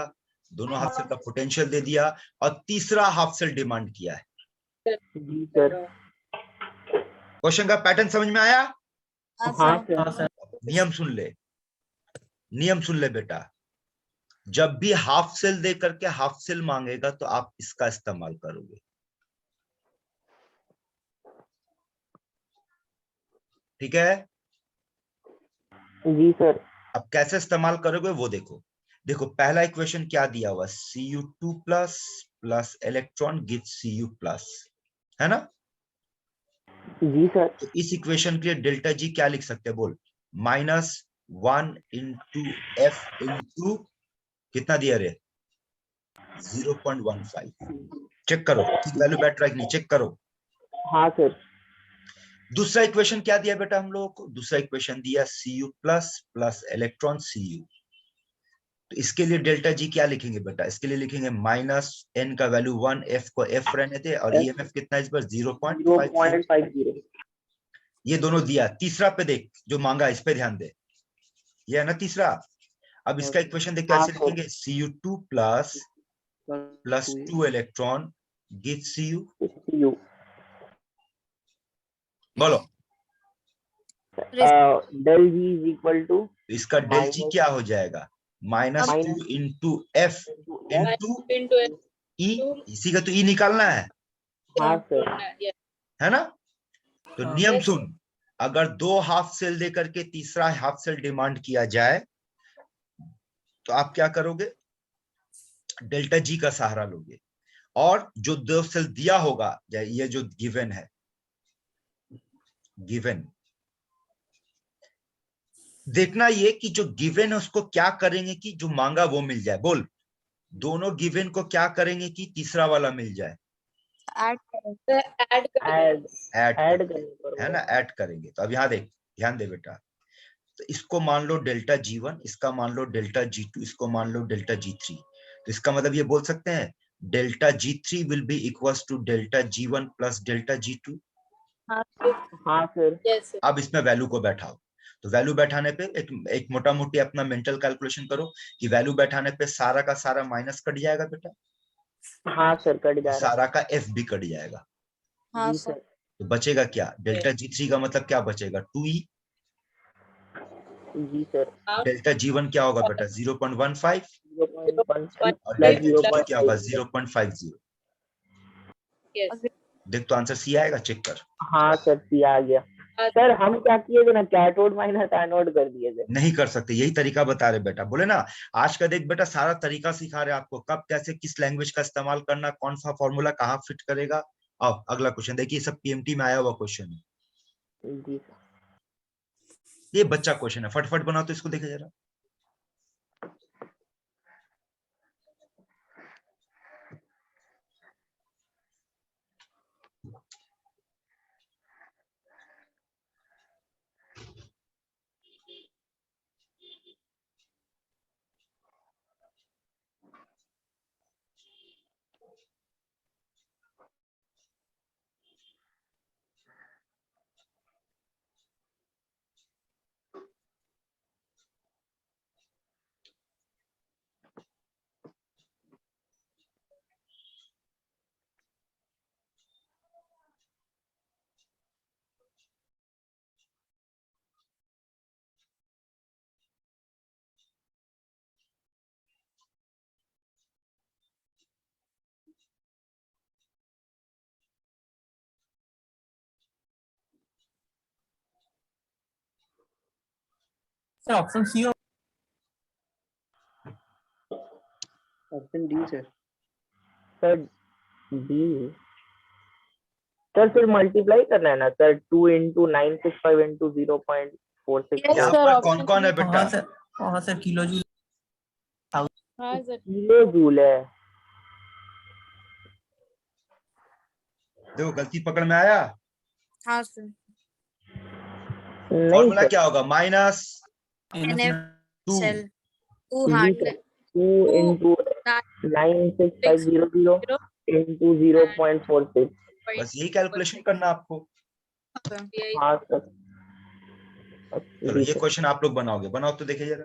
Speaker 1: दोनों हाफ सेल का पोटेंशियल दे दिया, और तीसरा हाफ सेल डिमांड किया है।
Speaker 4: जी सर।
Speaker 1: क्वेश्चन का पैटर्न समझ में आया?
Speaker 2: हाँ
Speaker 4: हाँ
Speaker 2: सर।
Speaker 5: हाँ
Speaker 4: सर।
Speaker 5: सर।
Speaker 1: नियम सुन ले, नियम सुन ले बेटा, जब भी हाफ सेल दे करके हाफ सेल मांगेगा तो आप इसका इस्तेमाल करोगे, ठीक है।
Speaker 4: जी सर।
Speaker 1: अब कैसे इस्तेमाल करोगे वो देखो। देखो पहला इक्वेशन क्या दिया हुआ, Cu2 plus plus electron give Cu plus, है ना।
Speaker 4: जी सर।
Speaker 1: तो इस इक्वेशन के लिए डेल्टा जी क्या लिख सकते हैं बोल? -1 इंटू एफ इंटू कितना दिया रे? 0.15। चेक करो ठीक वैल्यू बैठ रहा है कि नहीं, चेक करो।
Speaker 4: हाँ सर।
Speaker 1: दूसरा इक्वेशन क्या दिया बेटा हम लोगों को? दूसरा इक्वेशन दिया Cu plus plus electron Cu। तो इसके लिए डेल्टा जी क्या लिखेंगे बेटा? इसके लिए लिखेंगे -n का वैल्यू 1, f को f रहने थे, और EMF कितना इस पर? 0.50।
Speaker 4: 0.50।
Speaker 1: ये दोनों दिया। तीसरा पे देख जो मांगा, इस पे ध्यान दे, ये है ना तीसरा। अब इसका इक्वेशन देख
Speaker 4: हाँ
Speaker 1: कैसे
Speaker 4: सर।
Speaker 1: लिखेंगे? Cu2 plus plus 2 electron give Cu।
Speaker 4: U.
Speaker 1: बोलो।
Speaker 4: Del G is equal to
Speaker 1: तो इसका डेल जी क्या हो जाएगा? -2 into F into
Speaker 7: into
Speaker 1: E, इसी का तो ई निकालना
Speaker 4: हाँ सर।
Speaker 1: है ना। तो
Speaker 5: हाँ।
Speaker 1: नियम सुन, अगर दो हाफ सेल दे करके तीसरा हाफ सेल डिमांड किया जाए तो आप क्या करोगे? डेल्टा जी का सहारा लोगे, और जो दो सेल दिया होगा, ये जो गिवन है, गिवन, देखना ये कि जो गिवन है उसको क्या करेंगे कि जो मांगा वो मिल जाए। बोल, दोनों गिवन को क्या करेंगे कि तीसरा वाला मिल जाए?
Speaker 2: ऐड करें।
Speaker 7: ऐड
Speaker 4: ऐड
Speaker 1: ऐड
Speaker 4: करने पर
Speaker 1: है ना, ऐड करेंगे। तो अब यहाँ देख, ध्यान दे बेटा, तो इसको मान लो डेल्टा G1, इसका मान लो डेल्टा G2, इसको मान लो डेल्टा G3। तो इसका मतलब ये बोल सकते हैं delta G3 will be equals to delta G1 plus delta G2।
Speaker 4: हाँ सर।
Speaker 7: यस
Speaker 1: अब इसमें वैल्यू को बैठाओ, तो वैल्यू बैठाने पे एक मोटा मोटी अपना मेंटल कैलकुलेशन करो कि वैल्यू बैठाने पे सारा का सारा माइनस कट जाएगा बेटा,
Speaker 4: हाँ सर, कट जा रहा
Speaker 1: सारा का एफ भी कट जाएगा।
Speaker 2: हाँ
Speaker 4: जी
Speaker 2: सर।
Speaker 4: सर।
Speaker 1: तो बचेगा क्या? डेल्टा G3 का मतलब क्या बचेगा? 2e।
Speaker 4: जी सर।
Speaker 1: डेल्टा G1 क्या होगा बेटा? 0.15,
Speaker 4: 0.15
Speaker 1: और
Speaker 4: प्लस
Speaker 1: डेल्टा G2 क्या होगा?
Speaker 4: 0.50।
Speaker 1: 0.50।
Speaker 7: यस
Speaker 1: देख तो आंसर सी आएगा, चेक कर।
Speaker 4: हाँ सर, सी आ गया। सर हम क्या किए थे ना, कैथोड माइनस एनोड कर दिए थे।
Speaker 1: नहीं कर सकते, यही तरीका बता रहे बेटा, बोले ना आज का देख बेटा सारा तरीका सिखा रहे आपको, कब कैसे किस लैंग्वेज का इस्तेमाल करना, कौन सा फॉर्मूला कहाँ फिट करेगा। अब अगला क्वेश्चन देखिए, सब पीएमटी में आया हुआ क्वेश्चन है,
Speaker 4: जी सर।
Speaker 1: ये बच्चा क्वेश्चन है, फटफट बनाओ तो इसको देखे जरा।
Speaker 5: Sir option C
Speaker 3: option D sir.
Speaker 4: Sir D sir, फिर मल्टीप्लाई करना है ना सर, 2 into 965 into 0.46
Speaker 7: Yes,
Speaker 1: यहाँ
Speaker 7: sir,
Speaker 1: पर
Speaker 7: option
Speaker 1: कौन कौन है
Speaker 7: C.
Speaker 1: बेटा?
Speaker 5: हाँ सर किलो जूल।
Speaker 7: हाँ सर।
Speaker 4: किलो जूल है।
Speaker 1: देखो गलती पकड़ में आया।
Speaker 2: हाँ सर।
Speaker 4: नहीं
Speaker 1: फॉर्मूला
Speaker 4: सर,
Speaker 1: क्या होगा? Minus
Speaker 2: NF
Speaker 1: 2
Speaker 2: cell 2 heart
Speaker 4: 2 into 96500 into 0.46।
Speaker 1: बस यही कैलकुलेशन करना आपको।
Speaker 4: हाँ सर।
Speaker 1: चलो ये क्वेश्चन आप लोग बनाओगे, बनाओ तो देखिए जरा।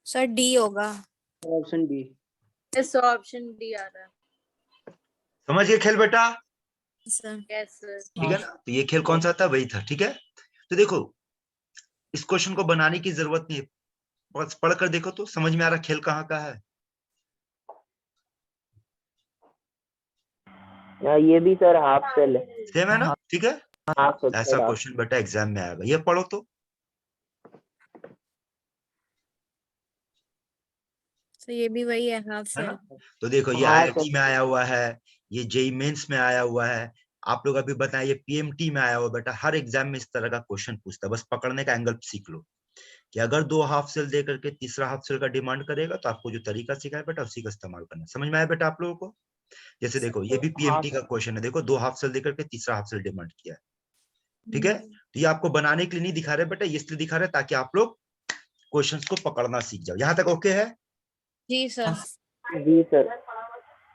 Speaker 2: सर डी होगा।
Speaker 3: Option D.
Speaker 7: Yes, so option D आ रहा है।
Speaker 1: समझ गए खेल बेटा?
Speaker 2: Sir
Speaker 7: Yes, sir.
Speaker 1: ठीक है ना? तो ये खेल कौन सा था? वही था। ठीक है, तो देखो इस क्वेश्चन को बनाने की जरूरत नहीं है, बस पढ़कर देखो तो समझ में आ रहा खेल कहाँ का है।
Speaker 4: ये भी सर हाफ सेल है।
Speaker 1: सेम है ना? ठीक है,
Speaker 4: हाफ सेल
Speaker 1: ऐसा क्वेश्चन बेटा एग्जाम में आएगा, ये पढ़ो तो।
Speaker 2: तो ये भी वही है हाफ
Speaker 1: है
Speaker 2: सेल।
Speaker 1: ना? तो देखो ये
Speaker 4: हाँ,
Speaker 1: IIT में आया हुआ है, ये जेई मेंस में आया हुआ है, आप लोग अभी बताएं ये PMT में आया हुआ बेटा। हर एग्जाम में इस तरह का क्वेश्चन पूछता है, बस पकड़ने का एंगल सीख लो कि अगर 2 हाफ सेल दे करके तीसरा हाफ सेल का डिमांड करेगा तो आपको जो तरीका सिखाया बेटा उसी का इस्तेमाल करना। समझ में आया बेटा आप लोगों को? जैसे देखो ये भी PMT का क्वेश्चन है, देखो 2 हाफ सेल देकर के तीसरा हाफ सेल डिमांड किया है। ठीक है, तो ये आपको बनाने के लिए नहीं दिखा रहे बेटा, ये इसलिए दिखा रहे ताकि आप लोग क्वेश्चंस को पकड़ना सीख जाओ। यहाँ तक ओके है?
Speaker 2: जी सर।
Speaker 4: जी सर।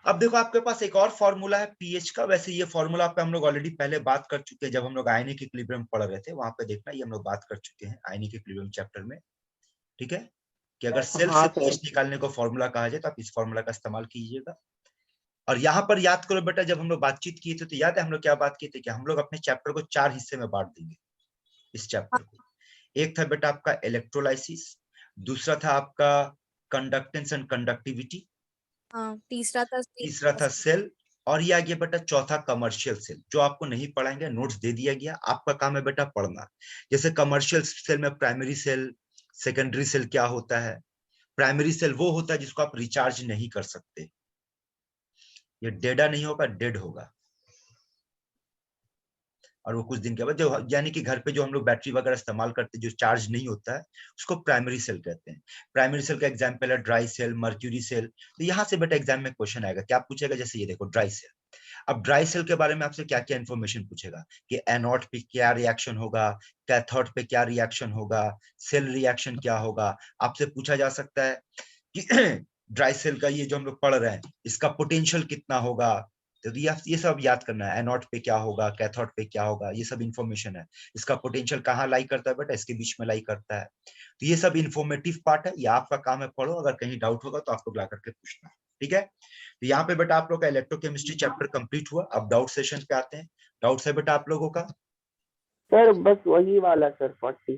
Speaker 1: अब देखो आपके पास एक और फॉर्मूला है पीएच का। वैसे ये फॉर्मूला पे हम लोग ऑलरेडी पहले बात कर चुके हैं, जब हम लोग आयनिक इक्विलिब्रियम पढ़ रहे थे, वहां पे देखना ये हम लोग बात कर चुके हैं आयनिक इक्विलिब्रियम चैप्टर में। ठीक है, कि अगर सेल
Speaker 4: हाँ
Speaker 1: से
Speaker 4: सर।
Speaker 1: पीएच निकालने को फॉर्मूला कहा जाए तो आप इस फॉर्मूला का इस्तेमाल कीजिएगा। और यहाँ पर याद करो बेटा, जब हम लोग बातचीत किए थे तो याद है हम लोग क्या बात किए थे कि हम लोग अपने चैप्टर को 4 हिस्से में बांट देंगे। इस चैप्टर को एक था बेटा आपका इलेक्ट्रोलाइसिस, दूसरा था आपका कंडक्टेंस एंड कंडक्टिविटी,
Speaker 2: हाँ
Speaker 1: तीसरा था सेल, और ये आ गया बेटा चौथा कमर्शियल सेल, जो आपको नहीं पढ़ाएंगे, नोट्स दे दिया गया, आपका काम है बेटा पढ़ना। जैसे कमर्शियल सेल में प्राइमरी सेल, सेकेंडरी सेल क्या होता है। प्राइमरी सेल वो होता है जिसको आप रिचार्ज नहीं कर सकते, ये डेडा नहीं होगा, डेड होगा, और वो कुछ दिन के बाद जो, यानी कि घर पे जो हम लोग बैटरी वगैरह इस्तेमाल करते हैं जो चार्ज नहीं होता है, उसको प्राइमरी सेल कहते हैं। प्राइमरी सेल का एग्जांपल है ड्राई सेल, मर्क्यूरी सेल। तो यहाँ से बेटा एग्जाम में क्वेश्चन आएगा, क्या पूछेगा? जैसे ये देखो ड्राई सेल, अब ड्राई सेल के बारे में आपसे क्या क्या इन्फॉर्मेशन पूछेगा कि एनोड पे क्या रिएक्शन होगा, कैथोड पे क्या रिएक्शन होगा, सेल रिएक्शन क्या होगा। आपसे पूछा जा सकता है कि ड्राई सेल का ये जो हम लोग पढ़ रहे हैं इसका पोटेंशियल कितना होगा, तो ये सब याद करना है। एनोड पे क्या होगा, कैथोड पे क्या होगा, ये सब इन्फॉर्मेशन है। इसका पोटेंशियल कहाँ लाई करता है बेटा, इसके बीच में लाई करता है। तो ये सब इन्फॉर्मेटिव पार्ट है, ये आपका काम है पढ़ो, अगर कहीं डाउट होगा तो आप लोग ला करके पूछना, ठीक है। तो यहाँ पे बेटा आप लोग का इलेक्ट्रोकेमिस्ट्री चैप्टर कंप्लीट हुआ। अब डाउट सेशन पे आते हैं। डाउट्स है बेटा आप लोगों का?
Speaker 4: सर बस वही वाला सर 40